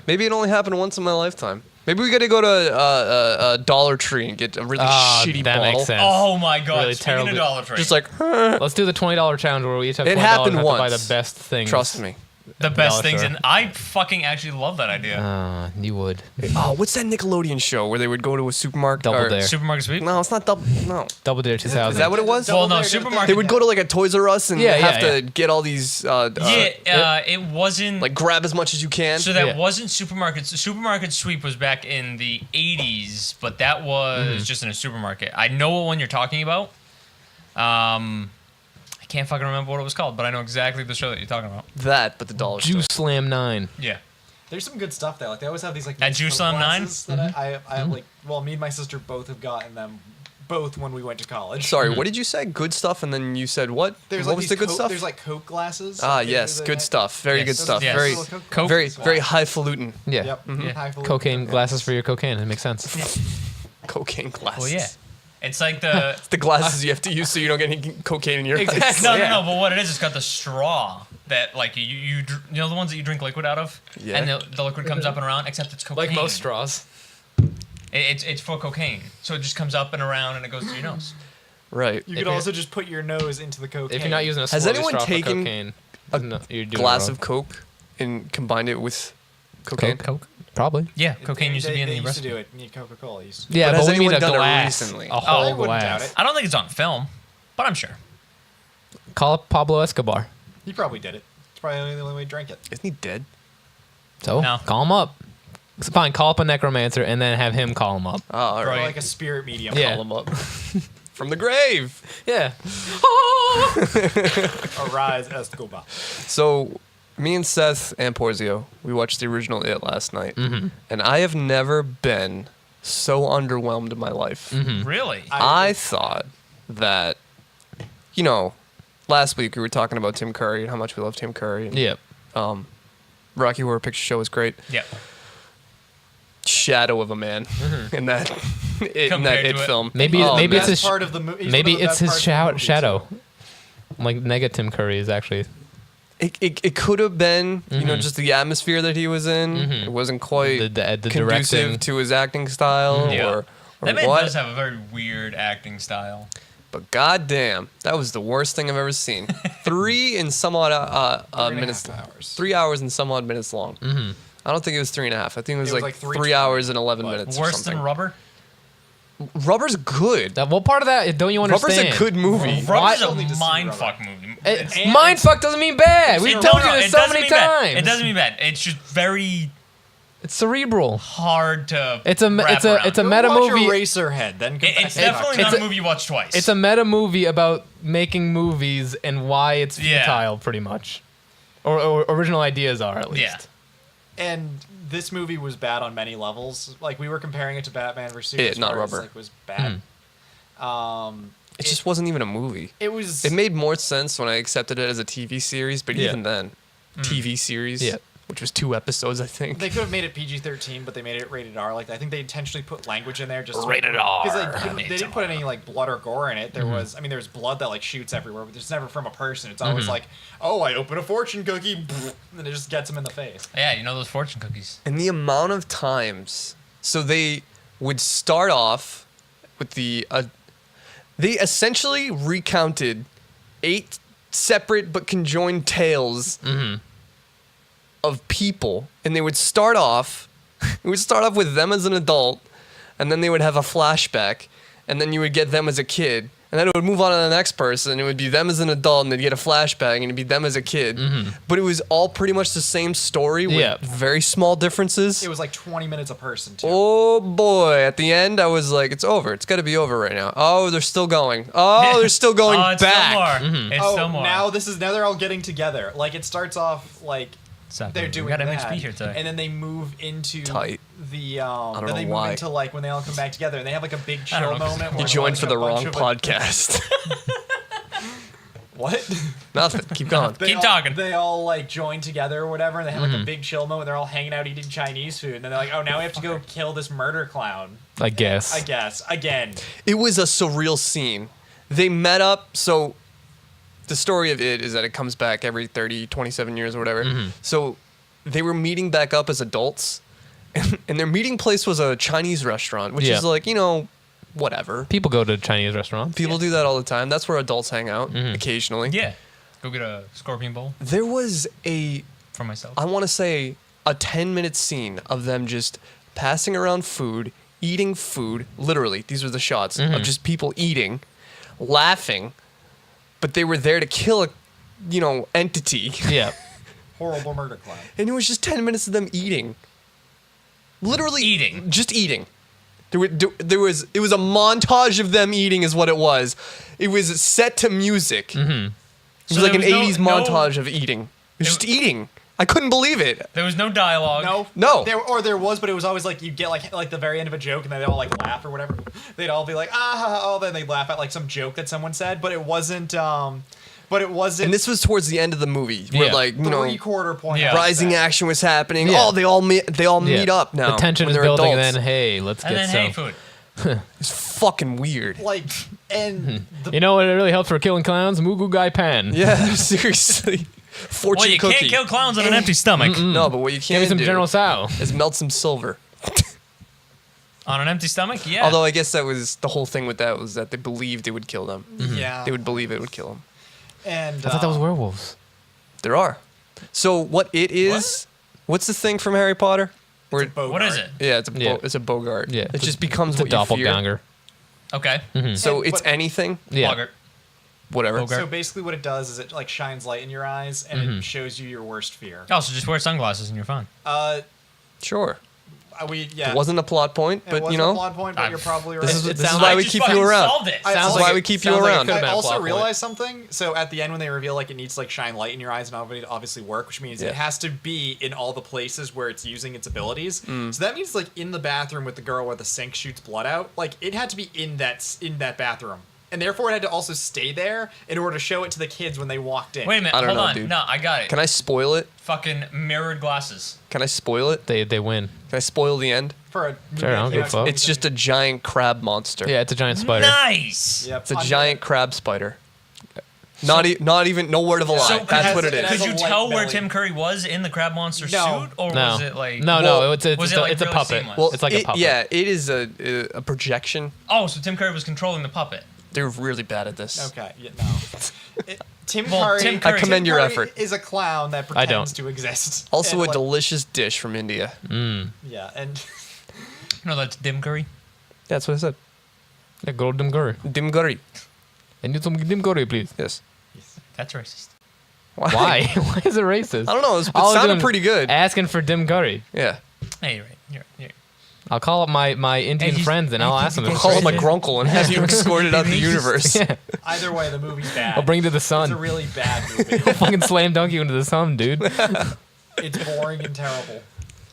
Maybe it only happened once in my lifetime. Maybe we gotta go to a Dollar Tree and get a really Ah, shitty that bottle. makes sense. Oh my God! Really Speaking terrible. of Dollar Tree, Just like, Let's do the $20 challenge where we each have $20 It happened and have to buy once. the best things. trust me. the best Dollar things, Store. and I fucking actually love that idea. You would. Oh, what's that Nickelodeon show where they would go to a supermarket? Double or- Dare. Supermarket sweep. No, it's not double. No, Double Dare 2000. is that what it was? Well, no, Dare, supermarket. They would go to like a Toys R Us and Yeah, have yeah, to get all these. It wasn't Like grab as much as you can. So that Yeah. wasn't supermarkets. The supermarket sweep was back in the 80s, but that was just in a supermarket. I know what one you're talking about. I can't fucking remember what it was called, but I know exactly the show that you're talking about. That, but the dollar store. Juice Slam 9. Yeah. There's some good stuff there. Like they always have these like At nice Juice little Slam 9? glasses that I like. Well, me and my sister both have gotten them, both when we went to college. Sorry, what did you say? Good stuff, and then you said what? There's what like was these the good Coke, stuff? There's like Coke glasses. Ah, Like, yes, they're good the- stuff. Very Yes, good stuff. yes. Very, Little Coke. very highfalutin. Yeah. Yep. Yeah. Highfalutin Cocaine Coke. glasses for your cocaine. It makes sense. Cocaine glasses. Well, yeah. It's like the. It's the glasses you have to use so you don't get any cocaine in your eyes. Exactly. No, Yeah. no, no. But what it is, it's got the straw that, like, you know the ones that you drink liquid out of, Yeah. and the liquid comes up and around, except it's cocaine. Like most straws. It's for cocaine, so it just comes up and around and it goes to your nose. Right. You If could you're- also just put your nose into the cocaine. If you're not using a Has swirly anyone straw for taken cocaine, a no, you're doing Glass it wrong. of Coke and combined it with cocaine. Coke? Probably. Yeah, cocaine used to be in they the used to recipe. do it. You need Coca-Cola. Used to. Yeah, But but, has we need anyone a done it glass. recently? A I whole wouldn't glass. doubt it. I don't think it's on film, but I'm sure. Call up Pablo Escobar. He probably did it. It's probably the only way he drank it. Isn't he dead? So, No. call him up. Fine, call up a necromancer and then have him call him up. Oh, all Or right. like a spirit medium. Yeah. Call him up from the grave. Yeah. Arise, Escobar. So, me and Seth and Porzio, we watched the original It last night, Mm-hmm. and I have never been so underwhelmed in my life. Mm-hmm. Really? I thought that, last week we were talking about Tim Curry and how much we love Tim Curry. And, Yep. Rocky Horror Picture Show was great. Yeah. Shadow of a man in that Compared to It it. film. Maybe Oh, maybe man. it's his part of the movie. maybe it's his shadow. Like Nega Tim Curry is actually. It could have been, just the atmosphere that he was in. It wasn't quite The conducive directing. to his acting style Yeah. or That man what. does have a very weird acting style. But goddamn, that was the worst thing I've ever seen. 3 and some odd minutes. 3.5 hours. 3 hours and some odd minutes long. Mm-hmm. I don't think it was 3.5. I think it was, It was like like 3 hours and 11 but minutes. or Worse something. than Rubber? Rubber's good. Well, part of that don't you understand? Rubber's a good movie. Rubber's Still need a to see mindfuck movie. Mindfuck doesn't mean bad. We've told you this so doesn't many mean bad. times. It doesn't mean bad. It's just very It's cerebral. hard to. It's a wrap it's a around. it's a Go meta watch movie. Eraserhead, then come back It's to definitely Knocked not It's a a- movie you watch twice. It's a meta movie about making movies and why it's Yeah. futile, pretty much, or original ideas are at least. Yeah. And this movie was bad on many levels. Like we were comparing it to Batman vs. It, not Rubber. Like was bad. It just wasn't even a movie. It was. It made more sense when I accepted it as a TV series, but Yeah. even then, TV series, Yeah. which was 2 episodes, I think. They could have made it PG-13, but they made it rated R. Like I think they intentionally put language in there just Rated R. because they didn't put any like blood or gore in it. There was, I mean, there's blood that like shoots everywhere, but there's never from a person. It's always like, oh, I open a fortune cookie, and then it just gets them in the face. Yeah, you know those fortune cookies. And the amount of times, so they would start off with they essentially recounted 8 separate but conjoined tales of people, and they would start off. It would start off with them as an adult, and then they would have a flashback, and then you would get them as a kid, and then it would move on to the next person, and it would be them as an adult, and they'd get a flashback, and it'd be them as a kid. But it was all pretty much the same story with Yeah. very small differences. It was like 20 minutes a person too. Oh boy! At the end, I was like, "It's over. It's got to be over right now." Oh, they're still going. Oh, they're still going Oh, it's back. still more. It's Oh, still more. now they're all getting together. Like it starts off like Zakk, they're we doing got that, MHP here today. and then they move into Tight. the don't then they know move why. into like when they all come back together, and they have like a big I don't chill know, 'cause moment. You where, joined like, for a the bunch wrong of, podcast. What? Nothing. Keep going. Keep talking. They all like join together or whatever, and they have like a big chill moment. They're all hanging out eating Chinese food, and then they're like, "Oh, now we have to go kill this murder clown." I guess. I guess again. It was a surreal scene. They met up. So the story of it is that it comes back every 30, 27 years or whatever. So they were meeting back up as adults, and their meeting place was a Chinese restaurant, which Yeah. is like, whatever. People go to Chinese restaurants. People do that all the time. That's where adults hang out occasionally. Yeah. Go get a scorpion bowl There was for myself. I want to say, a 10-minute scene of them just passing around food, eating food. Literally, these were the shots of just people eating, laughing, but they were there to kill a, entity. Yeah. Horrible murder clown. And it was just 10 minutes of them eating. Literally Eating. Just eating. It was a montage of them eating is what it was. It was set to music. It was So like an there was 80s no- montage of eating. It was just eating. I couldn't believe it. There was no dialogue. No. There was, but it was always like you get like the very end of a joke, and they'd all like laugh or whatever. They'd all be like then they'd laugh at like some joke that someone said, but it wasn't. And this was towards the end of the movie where Yeah. like, 3/4 point. Yeah. after rising that. action was happening. Yeah. Oh, they all meet up now. The tension when is they're building, adults. and then hey, let's And get then, some. hey, food. It's fucking weird. Like, and the You know what? It really helps for killing clowns. Mugu Gai Pan. Yeah, seriously. Fortune Well, you cookie. can't kill clowns on an empty stomach. No, but what you Give can me some do General Tso. is melt some silver. On an empty stomach? Yeah. Although I guess that was the whole thing with that was that they believed it would kill them. yeah, They would believe it would kill them. and I thought that was werewolves. There are. So what it is? What's the thing from Harry Potter? Where what is it? Yeah, Yeah. it's a Bogart. Yeah, It just becomes It's a what you fear. doppelganger. Okay. So And it's what- anything, Yeah. Bogart. whatever. Bogart. So basically, what it does is it like shines light in your eyes, and it shows you your worst fear. Oh, so just wear sunglasses and you're fine. Sure. Yeah. It wasn't a plot point, It but wasn't you know, a plot point, but you're probably right. this is It this is sounds why like we just keep you fucking around. solved it. Sounds This is like why it- we keep you sounds like it around. could've been I a also plot point. realized something. So at the end, when they reveal like it needs to like shine light in your eyes and obviously work, which means Yeah. it has to be in all the places where it's using its abilities. Mm. So that means like in the bathroom with the girl where the sink shoots blood out, like it had to be in that bathroom, and therefore it had to also stay there in order to show it to the kids when they walked in. Wait a minute. I don't Hold know, on. dude. No, I got it. Can I spoil it? Fucking mirrored glasses. Can I spoil it? They win. Can I spoil the end? For a Sure, I don't give a fuck. It's just a giant crab monster. Yeah, it's a giant spider. Nice. Yep, It's a under- giant crab spider. Not even no word of a lie. So That's has- what it it is. has Could a you white tell where belly. Tim Curry was in the crab monster No. suit, or No. was it like? No, Well, it's was it, like, it's a really puppet. seamless? Well, It's like a puppet. Yeah, it is a projection. Oh, so Tim Curry was controlling the puppet. They're really bad at this. Okay, yeah, no. Tim Well, Curry. Tim Curry- I commend your Curry effort. Is a clown that I pretends don't. to exist. Also, And, a like, delicious dish from India. Yeah, and No, that's Tim Curry. That's what I said. Yeah, go dim curry. Dim curry. I need some dim curry, please. Yes. That's racist. Why? Why is it racist? I don't know. It All I was sounded doing- pretty good. Asking for dim curry. Yeah. Hey, you're right. You're right. I'll call up my Indian just- friends and I I'll think ask them. you if guys Call it's him my Racist. grunkle and have you escorted out the Racist. universe. racist. Yeah. either way, the movie's bad. I'll bring you to the It's a sun. really bad movie. Fucking slam dunk you into the sun, dude. It's boring and terrible.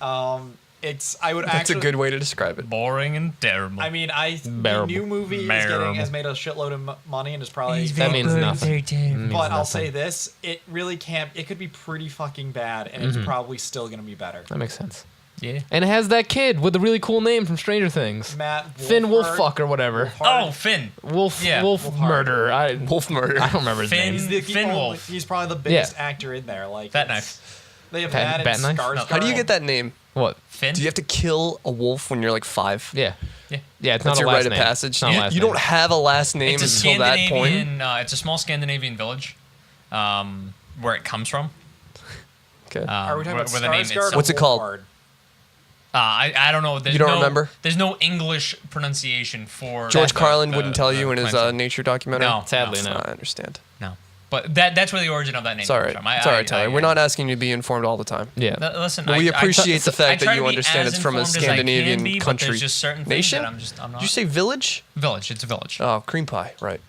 I would That's actually. a good way to describe it. Boring and terrible. I mean, the Bearable. new movie Bearable. has made a shitload of money and is probably. He's That very means good, nothing. very terrible. means But I'll nothing. say this: it really can't. It could be pretty fucking bad, and it's probably still gonna be better. That makes sense. yeah. And it has that kid with the really cool name from Stranger Things. Matt Finn Wolfhard- Wolffuck or whatever. Wolfhard. Oh, Finn. Wolf Yeah. Wolf Wolfhard. Murder. Wolf murder. I don't remember his Finn- name. He's Wolf. He's probably the biggest actor in there. Like Fat it's- knife. They have Bat- that bat and knife? Skarsgård. How do you get that name? What? Finn. Do you have to kill a wolf when you're like 5? Yeah. Yeah. Yeah, it's That's not your a last rite of name. passage. It's not a You, last you name. don't have a last name It's a until that point. Scandinavian. It's a small Scandinavian village, where it comes from. Okay. Are we talking where about the name Skarsgård? itself- or What's it called? Wolfhard? I don't know. There's You don't no, remember? There's no English pronunciation for George that, Carlin the- wouldn't tell the you in his claim. nature documentary. No, Sadly, no. I understand. no. But that's where the origin of that name It's all comes right. from. It's all right, Tyler. We're not asking you to be informed all the time. Yeah. Listen, But we appreciate the I fact try that to you be understand as it's from a informed as I can Scandinavian be, but country. There's just certain Nation? things that I'm Did not. you say village? Village? It's a village. Oh, cream pie. Right.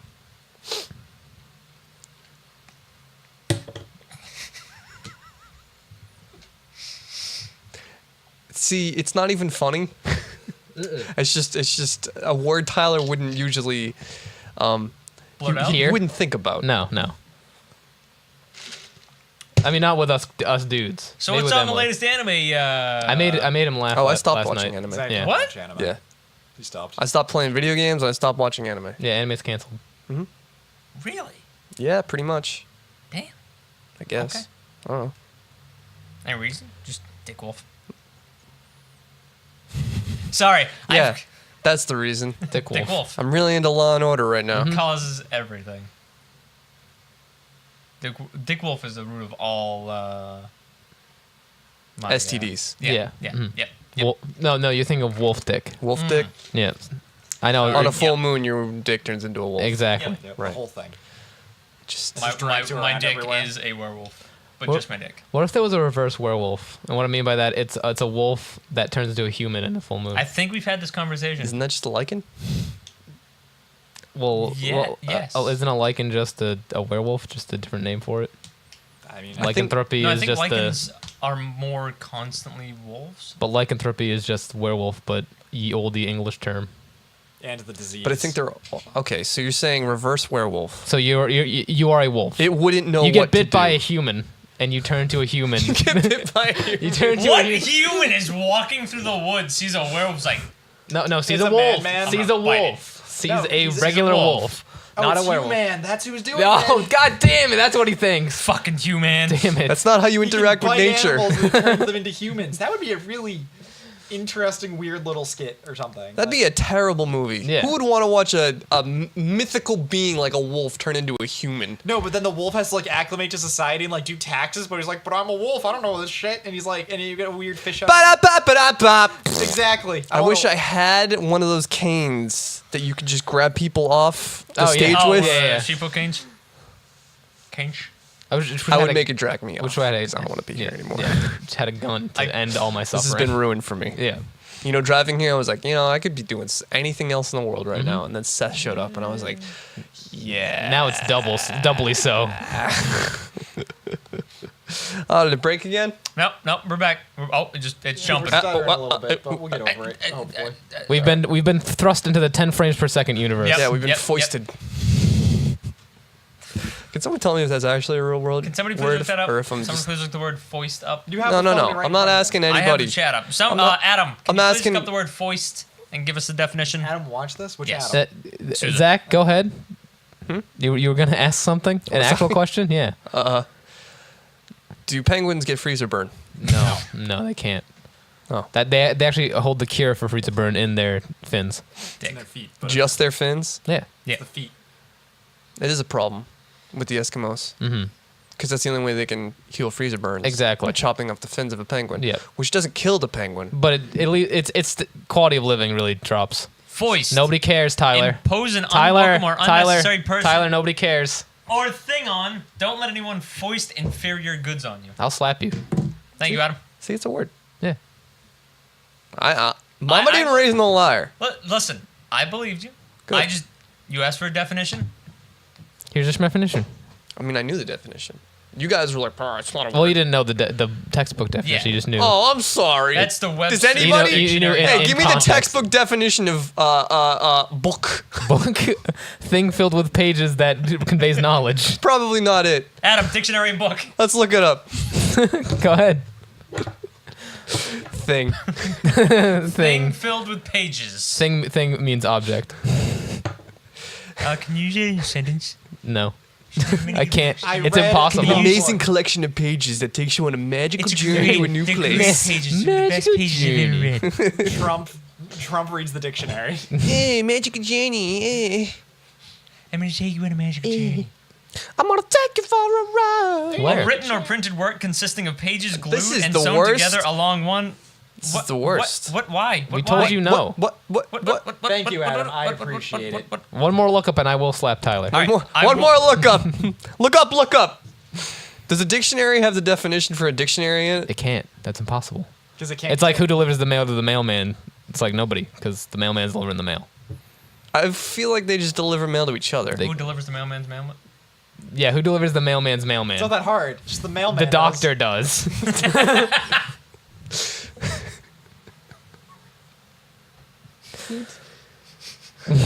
See, it's not even funny. It's just a word Tyler wouldn't usually Blurt out? he Here? wouldn't think about. No. I mean, not with us dudes. So Maybe what's with on the Emily. latest anime? I made him laugh. Oh, I last stopped watching night. anime. Zach Yeah. doesn't What? watch anime. Yeah. He stopped. I stopped playing video games and I stopped watching anime. Yeah, anime's canceled. Really? Yeah, pretty much. Damn. I guess. Okay. I don't know. Any reason? Just Dick Wolf. Sorry. Yeah, that's the reason. Dick Wolf. Dick Wolf I'm really into Law and Order right now. causes everything. Dick Wolf is the root of all my, STDs. Yeah. Yeah. Mhm. Yep. No, you think of Wolf Dick. Wolf dick. Yeah. I know. On a Yeah. full moon, your dick turns into a wolf. Exactly. Yeah, Right. The whole thing. Just My, Just drives you my around dick everywhere. is a werewolf, but What- just my dick. What if there was a reverse werewolf? And what I mean by that, it's a wolf that turns into a human in the full moon. I think we've had this conversation. isn't that just a lichen? Yes. Isn't a lichen just a werewolf? Just a different name for it? I mean, Lycanthropy No, I is think just lichens are more constantly wolves. but lycanthropy is just werewolf, but ye olde English term. and the disease. But I think they're okay. So you're saying reverse werewolf? So you are a wolf. It wouldn't know. You get what to bit by do. a human, and you turn to a human. Get bit by a human. You turn to What a human. human is walking through the woods, sees a werewolf's like, No, sees It's a a wolf. madman. Sees I'm a gonna bite wolf. Sees No, a he's a regular wolf. wolf. Oh, Not it's a werewolf. man. That's who's doing Oh, it. god damn it! That's what he thinks. fucking human. Damn it! That's not how you He can interact with bite nature. animals and turn them into humans. That would be a really interesting, weird little skit or something. That'd be a terrible movie. Yeah. Who would want to watch a mythical being like a wolf turn into a human? No, but then the wolf has to like acclimate to society and like do taxes, but he's like, but I'm a wolf, I don't know this shit. And he's like, and you get a weird fish out. Ba-da-ba-ba-da-bop. Exactly. I wish I had one of those canes that you could just grab people off the Oh, yeah. stage Oh, with. yeah. Sheeple canes. Canes. I would make it drag me off. Which way had 'cause I don't want to be here anymore. Yeah, just had a gun to end all my This suffering. has been ruined for me. Yeah. driving here, I was like, I could be doing anything else in the world right now. And then Seth showed up, and I was like, yeah. Now it's doubly so. Oh, did it break again? Nope, we're back. It's jumping. We're stuttering a little bit, but we'll get over it. Hopefully. We've been thrust into the 10 frames per second universe. Yep. Yeah, we've been Yep. foisted. Can someone tell me if that's actually a real word? Can somebody please word, look that up? or if I'm Someone just... please look the word foist up. You have No. the phone right I'm not in front of asking you. I have anybody. the chat up. I'm not- Adam, can I'm you please asking- look up the word foist and give us a definition? Adam, watch this. Which Yes. Adam? Susan. Zakk, go ahead. You were gonna ask something? An actual question? Yeah. Do penguins get freezer burn? No, they can't. Oh. That they actually hold the cure for freezer burn in their fins. It's in their feet. But Just their fins? Yeah. Yeah. it's the feet. It is a problem with the Eskimos. Mm-hmm. Because that's the only way they can heal freezer burns. Exactly. By chopping off the fins of a penguin. Yep. Which doesn't kill the penguin. But it's the quality of living really drops. Foist. Nobody cares, Tyler. Impose an Tyler, unwelcome or unnecessary person Tyler, nobody cares. or thing on. Don't let anyone foist inferior goods on you. I'll slap you. Thank you, Adam. See, it's a word. Yeah. Mama didn't raise no liar. Listen, I believed you. Good. You asked for a definition. Here's your definition. I mean, I knew the definition. You guys were like, it's not a word. Well, you didn't know the textbook definition. Yeah. You just knew. Oh, I'm sorry. That's the website. Does anybody? You knew in- hey, in give me context. the textbook definition of book. Book thing filled with pages that conveys knowledge. Probably not it. Adam, dictionary and book. Let's look it up. Go ahead. Thing. Thing. filled with pages. Thing means object. Can you say a sentence? No. I can't. I It's read- impossible. An Can you- amazing collection of pages that takes you on a magical journey to a new The place. best pages, the best Magical pages I've ever read. Trump reads the dictionary. Hey, magical journey. Hey. I'm gonna take you on a magical journey. I'm gonna take you for a ride. Where? A written or printed work consisting of pages glued This is and the sewn worst. together along one. This is the worst. Why? We told you no. What? Thank you, Adam. I appreciate it. One more look up and I will slap Tyler. All right, One more look up. Look up. Does a dictionary have the definition for a dictionary in it? It can't. That's impossible. Because it can't. It's like who delivers the mail to the mailman. It's like nobody, because the mailman's delivering the mail. I feel like they just deliver mail to each other. They- Who delivers the mailman's mailman? Yeah, who delivers the mailman's mailman? It's not that hard. Just the mailman. The does. doctor does.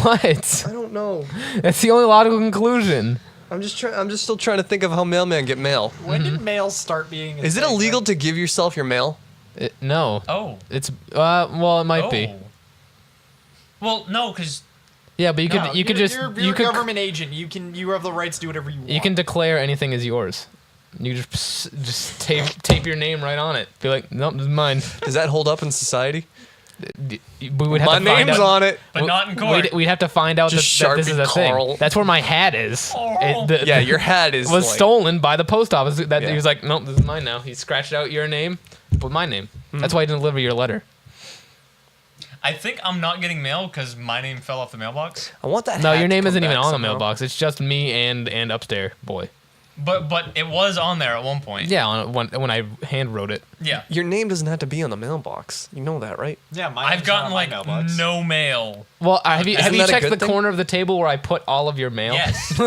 What? I don't know. That's the only logical conclusion. I'm just still trying to think of how mailmen get mail. When did mail start being? Is it illegal to give yourself your mail? No. Oh. It's well, it might be. Oh. Well, no, because Yeah, but you could No, you could you're- just You're you a could government agent. You have the rights to do whatever you want. you can declare anything as yours. You just tape your name right on it. Be like, nope, this is mine. Does that hold up in society? We would have My to find name's out. on it. but not in court. We'd have to find out that, Just that this Sharpie is a Carl. thing. That's where my hat is. Yeah, your hat is was like, stolen by the post office. That Yeah. he was like, nope, this is mine now. He scratched out your name, put my name. That's why he didn't deliver your letter. I think I'm not getting mail because my name fell off the mailbox. I want that. No, hat your to name come isn't even back on the somehow. mailbox. It's just me and upstairs boy. But it was on there at one point. Yeah, when I hand wrote it. Yeah. Your name doesn't have to be on the mailbox. You know that, right? Yeah, mine. I've gotten like no mail. Well, have you Isn't that a checked good the thing? corner of the table where I put all of your mail? Yes.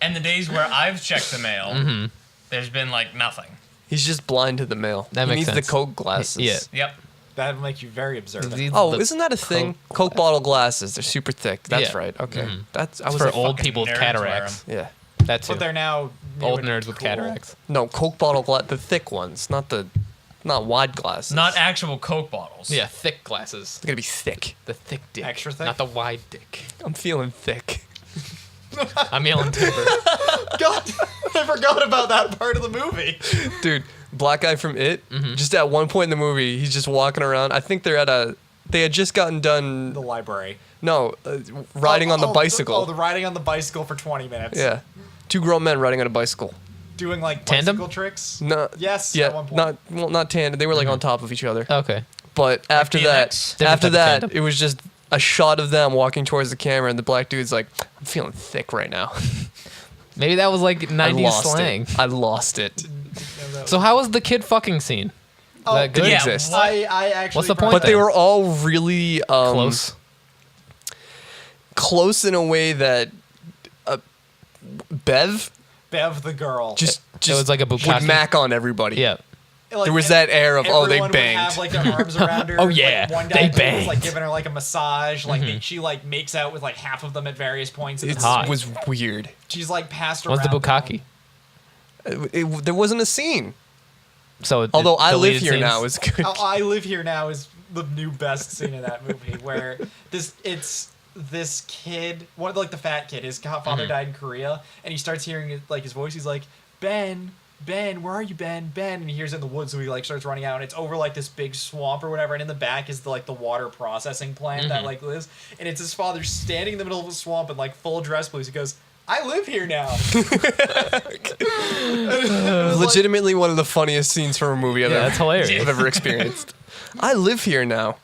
And the days where I've checked the mail, there's been like nothing. He's just blind to the mail. That he makes needs sense. the Coke glasses. Yeah. Yep. That would make you very observant. These- Oh, the isn't that a thing? Coke Coke bottle glasses. They're super thick. That's Yeah. right. Okay. That's I It's was for like, old fucking people with nerds wear cataracts. yeah. That's But they're now new old and nerds with cool. cataracts. No, Coke bottle the thick ones, not wide glasses. Not actual Coke bottles. Yeah, thick glasses. They're gonna be thick. The thick dick. Extra thick? Not the wide dick. I'm feeling thick. I'm yelling timber. God, I forgot about that part of the movie. Dude, black guy from It. Just at one point in the movie, he's just walking around. I think they had just gotten done. The library. No, riding on the bicycle. The riding on the bicycle for 20 minutes. Yeah, two grown men riding on a bicycle. Doing like Tandem? bicycle tricks. No. Yes. Yeah. At one point. Not tandem. They were like on top of each other. Okay. But after that, BMX? Different type of tandem. it was just a shot of them walking towards the camera, and the black dude's like, "I'm feeling thick right now." Maybe that was like I 90s lost slang. it. I lost it. So how was the kid fucking scene? that good? Yeah, exist. what? I actually. What's the point But they then? were all really Close. close in a way that Bev Bev the girl. just It was like a would bukkake. mac on everybody. Yeah. Like, There was that air of, oh, they everyone would banged. have like their arms around her. Oh, yeah, Like, one they guy was like banged. giving her like a massage. Like she like makes out with like half of them at various points. It hot. was weird. She's like passed around. What's the bukkake? There wasn't a scene. So Although I Live deleted Here scenes? Now is good. I Live Here Now is the new best scene in that movie where this kid, one of like the fat kid, his father died in Korea, and he starts hearing like his voice. He's like, Ben, where are you, Ben? And he hears it in the woods, so he like starts running out, and it's over like this big swamp or whatever, and in the back is the water processing plant that like lives, and it's his father standing in the middle of the swamp in like full dress blues. He goes, I live here now. Legitimately one of the funniest scenes from a movie Yeah, that's hilarious. I've ever experienced. I live here now.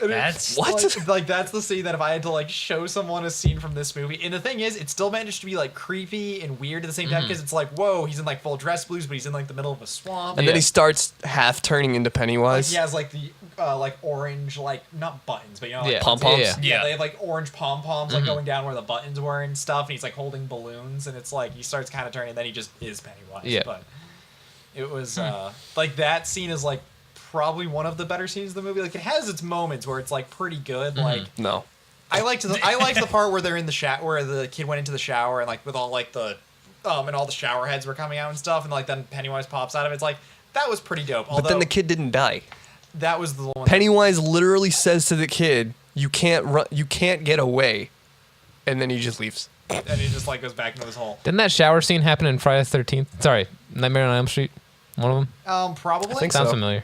That's What? Like that's the scene that if I had to like show someone a scene from this movie, and the thing is, it still managed to be like creepy and weird at the same time because it's like, whoa, he's in like full dress blues, but he's in like the middle of a swamp. And then he starts half turning into Like, Pennywise. he has like the like orange, like not buttons, but you know, like Yeah. Pom-poms? Yeah. Yeah, Yeah. they have like orange pom poms like going down where the buttons were and stuff, and he's like holding balloons, and it's like he starts kind of turning, and then he just is Pennywise. Yeah. But it was like that scene is like probably one of the better scenes of the movie. Like it has its moments where it's like pretty good. Like No. I liked the part where they're in the shower, where the kid went into the shower and like with all like the and all the shower heads were coming out and stuff, and like then Pennywise pops out of it. It's like that was pretty dope. Although But then the kid didn't die. that was the one. Pennywise literally says to the kid, "You can't run. You can't get away," and then he just leaves. And he just like goes back into his hole. Didn't that shower scene happen in Friday the 13th? Sorry, Nightmare on Elm Street. One of them. Probably. think Sounds so. familiar.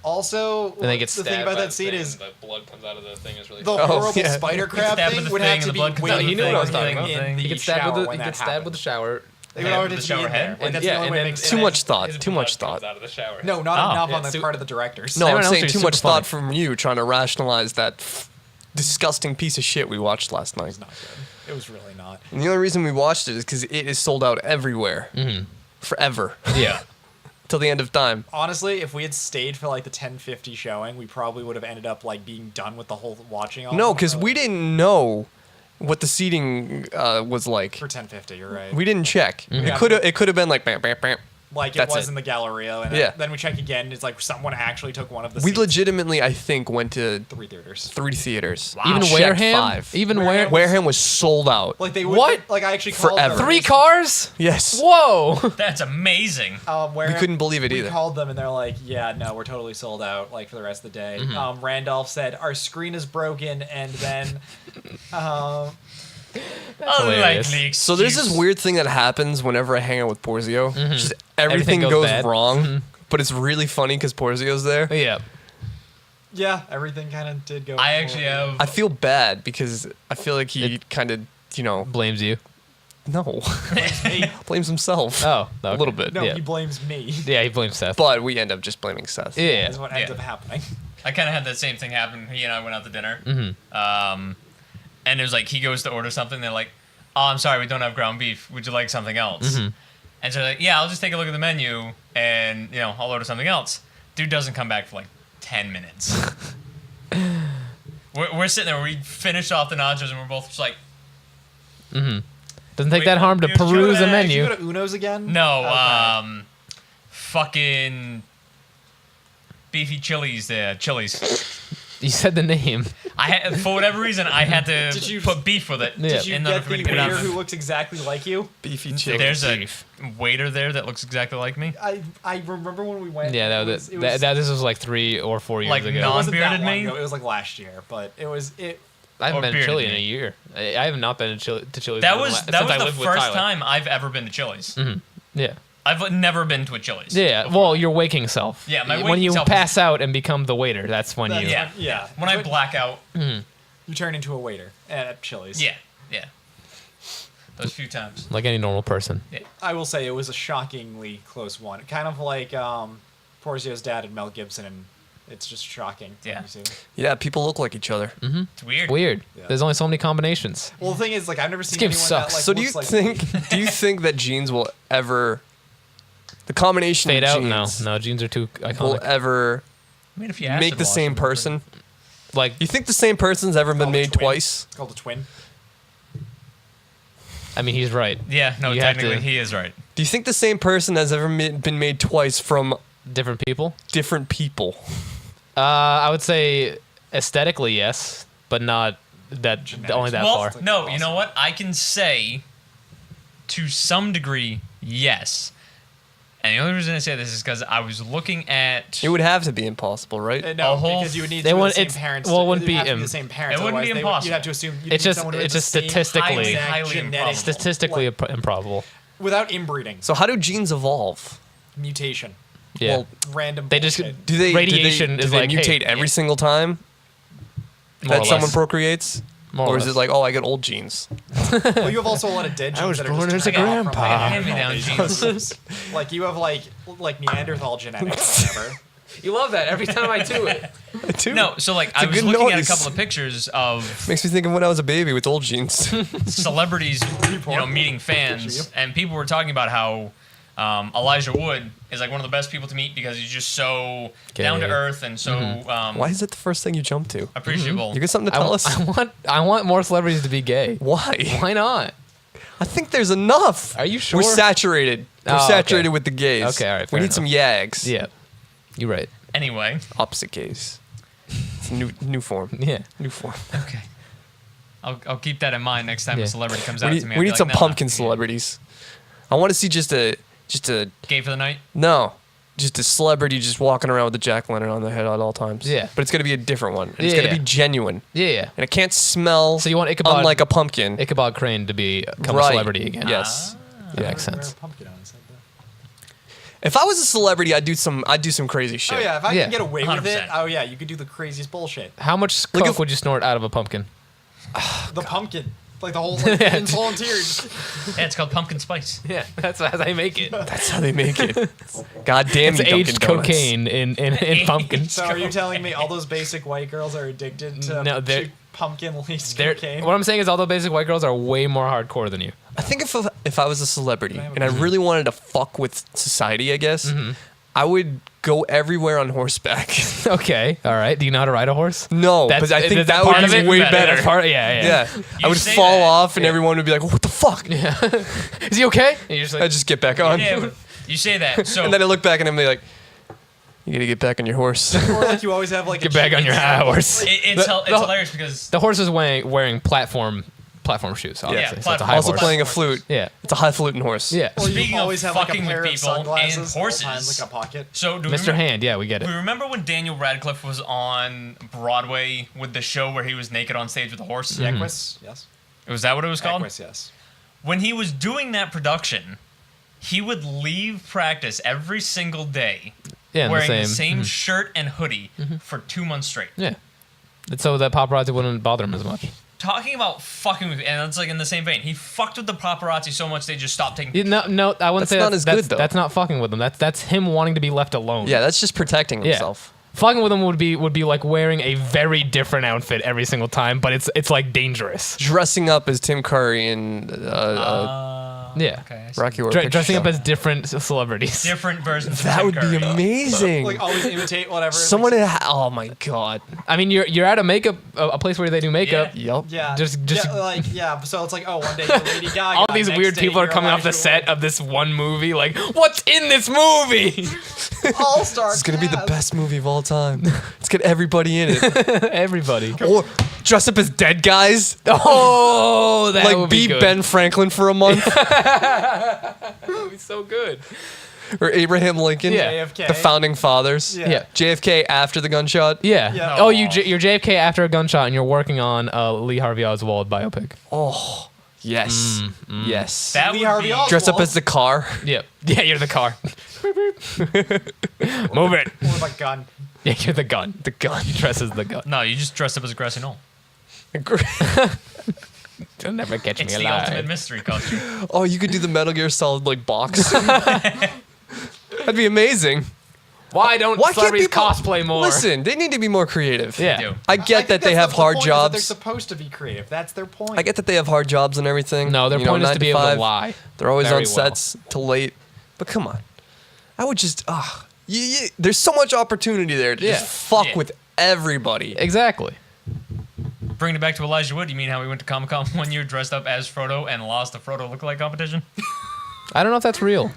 Also, And they get the stabbed thing about by that scene is the blood comes out of the thing is really the Oh, horrible yeah. spider crab stabbed with thing the would thing have and to the be blood comes way out. He knew what I was before talking about. in the He gets stabbed shower with the when he that gets stabbed with the shower. They would Yeah, already with the just be shower in head. there. Like, that's yeah, the only and way it then- makes Too sense. much thought. His Too much blood comes thought. out of the shower. No, Oh. not Yeah, on the su- part of the directors. No, Nightmare I'm on Elm saying Street's too super much thought funny. from you trying to rationalize that disgusting piece of shit we watched last night. It's not good. It was really not. And the only reason we watched it is because it is sold out everywhere, forever, Yeah. till the end of time. Honestly, if we had stayed for like the 10:50 showing, we probably would have ended up like being done with the whole watching. All No, of them, because or, we like, didn't know what the seating was like. for 10:50. You're right. We didn't check. Yeah. It could have been like bam, bam, bam. like it that's was it. in the Galleria, and Yeah. then we check again. And it's like someone actually took one of the We seats. legitimately, I think, went to 3 theaters. 3 theaters. Even Checked Wareham. 5. Even Wareham- Wareham. Wareham was sold out. Like they would, What? Like I actually called Forever. them. 3 cars. Yes. Whoa. That's amazing. Wareham, We couldn't believe it we either. called them and they're like, "Yeah, no, we're totally sold out. Like for the rest of the day." Randolph said, "Our screen is broken," and then hilarious. Unlikely So there's this excuse. weird thing that happens whenever I hang out with Porzio. Just Everything everything goes goes bad. wrong, but it's really funny because Porzio's there. Yeah. yeah, everything kind of did go. I actually horribly. have. I feel bad because I feel like he kind of, Blames you. no, Hey, blames himself. Oh, A little bit. no, Yeah. he blames me. Yeah, he blames Seth. But we end up just blaming Seth. Yeah. Is what ends Yeah. up happening. I kind of had that same thing happen. He and I went out to dinner. And it was like he goes to order something. They're like, "Oh, I'm sorry, we don't have ground beef. Would you like something else?" And so they're like, "Yeah, I'll just take a look at the menu and I'll order something else." Dude doesn't come back for like 10 minutes. we're sitting there. We finished off the nachos and we're both just like, Doesn't take Wait, that harm to here's your peruse a bag. Did you menu. go to Uno's again? "No, Okay. fucking beefy chilies there, chilies." You said the name. I had, for whatever reason, I had to Did you- put beef with it. Yeah. Did you in order get for me the to get it out waiter of it. who looks exactly like you? Beefy chicken. There's a waiter there that looks exactly like me. I remember when we went. Yeah, this was like 3 or 4 years Like ago. It wasn't that non-bearded long me? ago. It was like last year, but it was it. I haven't or been to bearded Chile in me. a year. I have not been to Chile. That was since that I was the lived with first Tyler. time I've ever been to Chili's. Yeah. I've never been to a Chili's. Yeah, before. well, your waking self. Yeah, my when waking you self pass out and become the waiter, that's when you. Yeah, Yeah. When I black out. You turn into a waiter at Chili's. Yeah, yeah. Those few times. Like any normal person. I will say it was a shockingly close one. Kind of like Porzio's dad and Mel Gibson, and it's just shocking. when Yeah. you see. Yeah, people look like each other. It's weird. Weird. Yeah. There's only so many combinations. Well, the thing is, like, I've never seen game anyone sucks. that like So do you looks like me. think that jeans will ever the combination Fade of out? genes No, jeans are too will iconic. ever I mean, if you acid make the wash same them, they're person? Like, You think the same person's ever been Called a made twin. twice? It's called a twin. I mean, he's right. pretty- Yeah, no, You have technically to- he is right. Do you think the same person has ever been made twice from Different people. different people? I would say aesthetically, yes, but not that only that Well, far. no, you know what? I can say to some degree, yes. And the only reason I say this is because I was looking at. It would have to be impossible, right? No, A whole- because you would need They to be wouldn't- the same it's- parents. well, it wouldn't It'd have be to im- the same parents. It wouldn't be otherwise impossible. You'd have to assume. You'd It's need just- someone who it's has just the same statistically- exact Highly genetic- improbable. Statistically like, improbable. without inbreeding, So how do genes evolve? mutation, Yeah. Well, random. They just- bullshit. Do they Radiation do is they like, hey, mutate every single time More or that someone less. procreates? More Or or is it less. like, oh, I get old genes? Well, you have also a lot of dead genes was that are born just as a turned off from, grandpa. like, Hand-me-down genes. Like you have like Neanderthal genetics or whatever. You love that every time I do it. Too. No, so like I a was good looking at a noise. couple of pictures of Makes me think of when I was a baby with old genes. celebrities, meeting fans, and people were talking about how Elijah Wood is like one of the best people to meet because he's just so down to Gay. earth and so Why is it the first thing you jump to? appreciable. You got something to tell us? I want more celebrities to be gay. Why? Why not? I think there's enough. Are you sure? We're saturated. We're Oh, okay. saturated with the gays. Okay, all right, We fair need some yags. Yeah. You're right. Anyway, Opposite gays. It's a new form. Yeah. New form. okay, I'll keep that in mind next time Yeah. a celebrity comes We out need, to me. we I'll be need like, some "No, pumpkin no, celebrities. I want to see just a Gay for the night. no, just a celebrity just walking around with a jack-o'-lantern on their head at all times. Yeah. But it's gonna be a different one. And it's Yeah, gonna yeah. be genuine. Yeah. And it can't smell So you want Ichabod, unlike a pumpkin. Ichabod Crane to become a Right. celebrity again? Yes. That makes Wear a sense. pumpkin on his head, though. If I was a celebrity, I'd do some crazy shit. Oh yeah, if I Yeah. can get away with it, 100%. oh yeah, you could do the craziest bullshit. How much Like coke if- would you snort out of a pumpkin? The pumpkin, like the whole like, involunteered. Yeah, it's called pumpkin spice. Yeah, that's how they make it. That's how they make it. God damn It's you, Dunkin' aged Donuts. cocaine in pumpkins. So are you telling me all those basic white girls are addicted to No, they're- pumpkin laced They're- cocaine? What I'm saying is all the basic white girls are way more hardcore than you. I think if I was a celebrity Can I have a and I question? really wanted to fuck with society, I guess, Mm-hmm. I would go everywhere on horseback. Okay, all right. Do you know how to ride a horse? No, but I think that would part of be it? way That's better. part- yeah. Yeah, I You would say fall that. off and everyone would be like, "What the fuck?" Is he okay? And you're just like, I just get back on, Yeah, but you say that. So and then I look back at him and be like, "You gotta get back on your horse." Or like you always have like get a back on your high horse. it's The- hilarious because The horse is wearing platform shoes, obviously. So it's a high Also horse. playing a flute. Yeah. It's a high fluting horse. Yeah. Or you Speaking of always have like a fucking with pair of people and sunglasses at all horses. times, like a pocket. so do we Mr. remember- Hand, yeah, we get We it. remember when Daniel Radcliffe was on Broadway with the show where he was naked on stage with a horse? Mm-hmm. Equus, yes. Was that what it was called? Equus, yes. When he was doing that production, he would leave practice every single day Yeah, in wearing the the same. same shirt and hoodie for 2 months straight. Yeah. So that paparazzi wouldn't bother him as much. Talking about fucking with, and it's like in the same vein. He fucked with the paparazzi so much they just stopped taking. No, I wouldn't That's say not that's, as good, that's, though. that's not fucking with him. That's him wanting to be left alone. Yeah, that's just protecting Yeah. himself. Fucking with him would be like wearing a very different outfit every single time, but it's like dangerous. Dressing up as Tim Curry in Yeah. Okay. I see. Rocky Horror Picture Dressing Show. up as different celebrities. Different versions. That of would Tim be Curry. amazing. Like always imitate whatever. Someone, like, oh my god. I mean, you're at a place where they do makeup. Yeah. Yep. yeah, just- yeah. So it's like, oh, one day you're Lady Gaga. All these next weird day people are you're coming off the Elijah set of this one movie. Like, what's in this movie? Wood. All-star. It's gonna be the cast. best movie of all time. Let's get everybody in it. Everybody. Or dress up as dead guys. Oh, that Like would be be good. Ben Franklin for a month. That would be so good. Or Abraham Lincoln. Yeah. JFK. The founding fathers. Yeah. JFK after the gunshot. Yeah. Yeah. Oh, you're JFK after a gunshot, and you're working on a Lee Harvey Oswald biopic. Oh, yes. Yes. That Lee would Harvey be. Oswald. Dressed up as the car. Yep. Yeah, you're the car. Move it. With a gun. Yeah, you're the gun. The gun. You dress as the gun. No, you just dressed up as a grassy knoll. You'll never catch It's me the ultimate alive. mystery costume. Oh, you could do the Metal Gear Solid like box. That'd be amazing. Why don't Why can't celebrities people cosplay more? Listen, they need to be more creative. Yeah. do. I I get think that they that's have the hard point, is that They're jobs. supposed to be creative. That's their point. I get that they have hard jobs and everything. No, their You know, point is 9 to be able to 5. lie. They're always very on well. sets till late. But come on. I would just, there's so much opportunity there to just fuck Yeah. with everybody. Exactly. Bringing it back to Elijah Wood, you mean how we went to Comic-Con one year dressed up as Frodo and lost the Frodo lookalike competition? I don't know if that's real.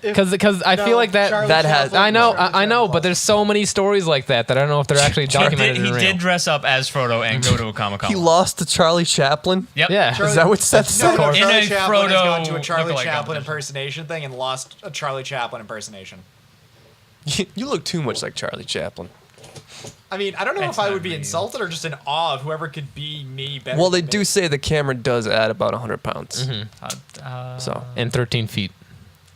Because I No, feel like that. Charlie that has- Chaplin- I know, Charlie I know, Chaplin but there's so many stories like that that I don't know if they're actually documented he in real. did dress up as Frodo and go to a Comic-Con. He lost to Charlie Chaplin. Yep. Yeah. Charlie- Is that what Seth No, said? no, In Charlie a Chaplin has Frodo gone to a Charlie lookalike Chaplin competition. impersonation thing and lost a Charlie Chaplin impersonation. You look too much like Charlie Chaplin. I mean, I don't know That's if I not would be real. insulted or just in awe of whoever could be me better. Well, they than do me. say the camera does add about 100 pounds. Mm-hmm. So And 13 feet.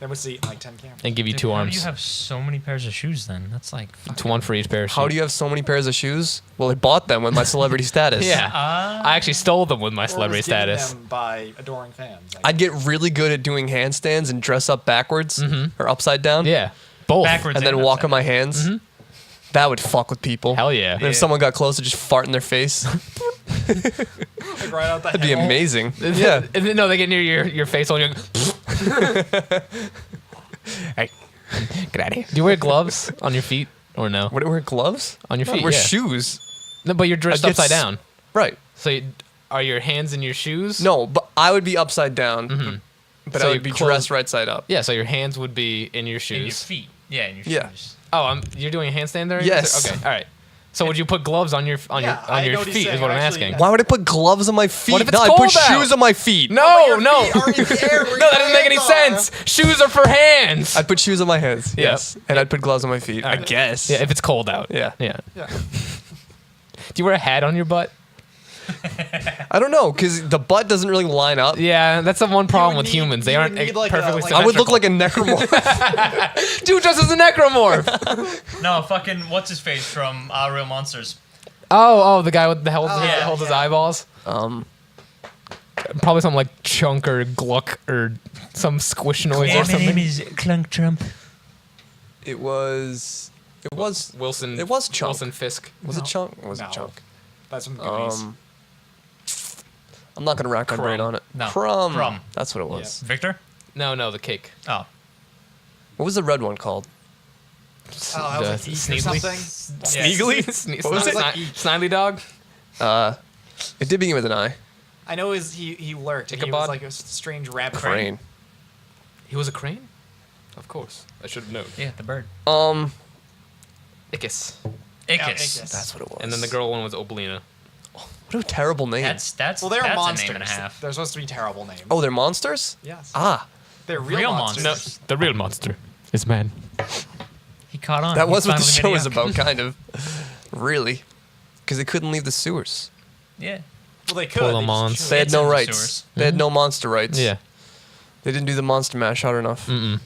They would see like 10 cameras. And give you Dude, 2 how do arms. you have so many pairs of shoes then? That's like It's 1 for each pair of how shoes. do you have so many pairs of shoes? Well, I bought them with my celebrity status. Yeah. I actually stole them with my Or celebrity was given status. them by adoring fans. I'd get really good at doing handstands and dress up backwards or upside down. Yeah. Both. backwards And then walk on upside my hands. That would fuck with people. Hell yeah. And if someone got close, to just fart in their face. Like right out the That'd be head. amazing. Yeah. And then, no, they get near your face hole and you're hey, get out of here. Do you wear gloves on your feet or no? Would it wear gloves? On your No, feet, I wear yeah. shoes. No, but you're dressed I'd get upside s- down. Right. So are your hands in your shoes? No, but I would be upside down. But So I your would be clothes- dressed right side up. Yeah, so your hands would be in your shoes. in your feet. Yeah, in your Yeah. shoes. Oh, you're doing a handstand there? Yes. Okay, all right. So would you put gloves on your Yeah, I know what he's feet? Is saying, what I'm actually, asking. yeah. Why would I put gloves on my feet? What if it's no, I cold put out? shoes on my feet. No, your no, feet are in the air where no, that your doesn't make any hands are. sense. Shoes are for hands. I'd put shoes on my hands. Yeah. Yes. And I'd put gloves on my feet. I right. guess. Yeah, if it's cold out. Yeah. Yeah. Yeah. Do you wear a hat on your butt? I don't know, because the butt doesn't really line up. Yeah, that's the one problem would with need- humans. They you aren't would need like a- perfectly like- I would look symmetrical. like a necromorph. Dude dressed as a necromorph. No, fucking what's his face from Real Monsters? Oh, the guy with the holds yeah, his yeah. eyeballs. Probably something like chunk or gluck or some squish noise Yeah, or my something. name is Clunk Trump. It was Wilson. It was Chunk. Wilson Fisk. Was it Chunk? Or was No. it Chunk? That's from the Goonies. I'm not gonna rack my brain on it. No. Crumb. Crumb. That's what it was. Victor? No, the cake. Oh. What was the red one called? Oh, that was like Eek or Sneegly? something. Sneegly? What was it? Snidely dog? It did begin with an I. I know he lurked. And he Ichabod? was like a strange rabbit. Crane. He was a crane? Of course. I should have known. Yeah, the bird. Icus. Ickis. Ickis. That's what it was. And then the girl one was Oblina. What a terrible name. That's Well, they're that's monsters. a name and a half. They're supposed to be terrible names. Oh, they're monsters? Yes. Ah. They're Real real monsters. monsters. The real monster is man. He caught on. That He was what the finally show made was it about, kind of. Really. Because they couldn't leave the sewers. Yeah. Well, they could. Pull they them just on. chose- They had It's no in the rights. sewers. They had no monster rights. Yeah. They didn't do the monster mash hard enough to Then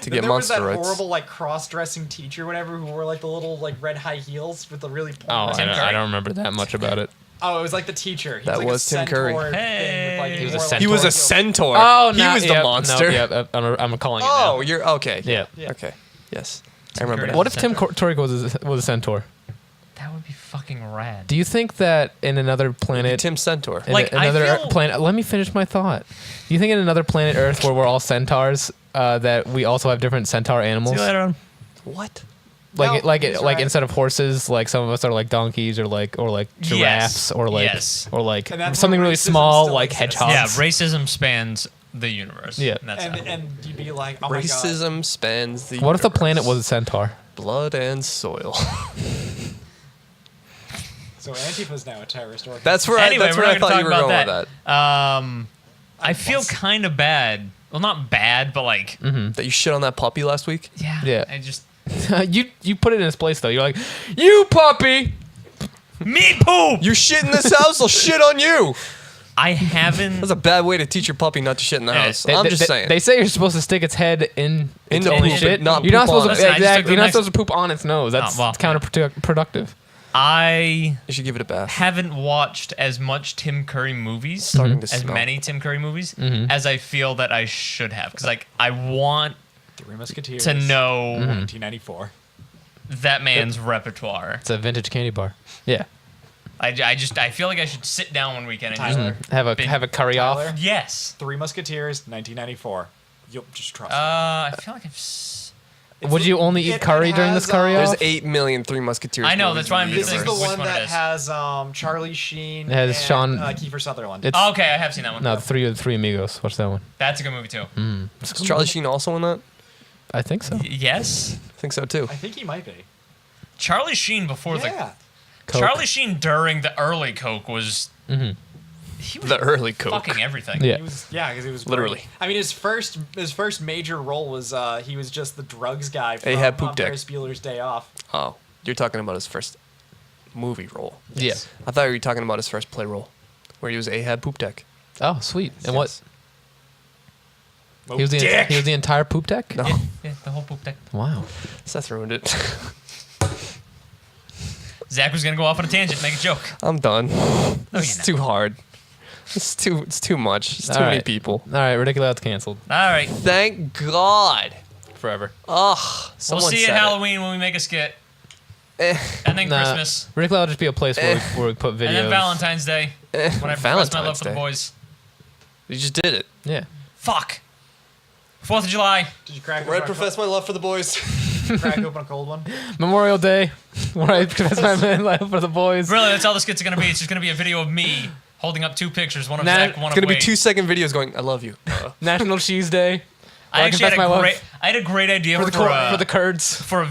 get there was monster that rights. horrible like cross-dressing teacher, whatever, who wore like the little like red high heels with the really. Oh, pointy- I don't remember that much about it. Oh, it was like the teacher. He That like was a Tim Curry. centaur thing with, like, He was a wore, like, centaur. He was a heels. centaur. Oh, he no, was the yep, monster. No, yeah, I'm calling it Oh, now. you're okay. Yeah. Yeah. Okay. Yes. I remember Curry. now. What if Tim Torrico was a centaur? That would be fucking rad. Do you think that in another planet, Tim Centaur. in Like, I another feel- planet? Let me finish my thought. Do you think in another planet Earth where we're all centaurs, that we also have different centaur animals? See you later on. What? Like No, he's right. instead of horses, like some of us are like donkeys or like giraffes Yes. or like Yes. or like And that's something where really racism small still like exists. hedgehogs. Yeah, racism spans the universe. Yeah. That's how. And you'd be like, oh my god. Racism spans the What if the universe. planet was a centaur? Blood and soil. So Antifa's now a terrorist organization. That's where Anyway, that's we're where I not gonna thought you talk were going about with that. I feel kind of bad. Well, not bad, but like, That you shit on that puppy last week? Yeah. I just you put it in its place though. You're like, you puppy. me poop. You shit in this house, I'll shit on you. I haven't. That's a bad way to teach your puppy not to shit in the Yeah, house. They- I'm they- just they- saying. They say you're supposed to stick its head in In its the own poop, shit. not You're not poop on supposed to it. Listen, I just took exactly. the You're not next- supposed to poop on its nose. That's well, counterproductive. I You should give it a bath. haven't watched as much Tim Curry movies, Starting to as smell. many Tim Curry movies, as I feel that I should have. Because like I want Three Musketeers. to know 1994. that man's repertoire. It's a vintage candy bar. Yeah. I feel like I should sit down one weekend and Tyler. Have a curry Tyler? off. yes. Three Musketeers, 1994. You'll just trust me. I feel like Would you only eat curry during this curry There's off? 8 million Three Musketeers. I know, movies that's why in I'm the This is Which the universe. one one it that is? has Charlie Sheen It has and Sean- Kiefer Sutherland. It's Okay, I have seen that one. no three amigos. Watch that one. That's a good movie too. Is Charlie Sheen also in that? I think so. Yes. I think so too. I think he might be. Charlie Sheen before Yeah. Coke. Charlie Sheen during the early Coke was. He was The early Coke. fucking everything. Yeah. He was, because he was Literally. great. I mean, his first major role was he was just the drugs guy from Ahab Poop Deck. Ferris Bueller's Day Off. Oh, you're talking about his first movie role. Yeah. I thought you were talking about his first play role, where he was Ahab Poop Deck. Oh, sweet. And what? Mope He was Dick. the entire poop deck. No, Yeah, the whole poop deck. Wow. Seth ruined it. Zach was gonna go off on a tangent, make a joke. I'm done. It's you're too hard. It's too much. It's too All many right. people. All right, Ridiculoud's canceled All right, Thank God. forever. Ugh. we'll Someone see you said at it. Halloween when we make a skit, Eh, and then Nah, Christmas, Ridiculoud will just be a place where we put videos. and then Valentine's Day eh, when I profess my love Valentine's for the Day. boys. You just did it. Yeah. Fuck. 4th of July. Did you crack Where I open, profess my love for the boys. crack open a cold one? Memorial Day, where I profess my love for the boys. Really, that's all the skits are gonna be. It's just gonna be a video of me holding up two pictures, one of Nah, Zach, one It's of gonna be Wade. 2-second videos going, I love you. National Cheese Day. I actually confess my love I had a great idea for the for for the Kurds. for a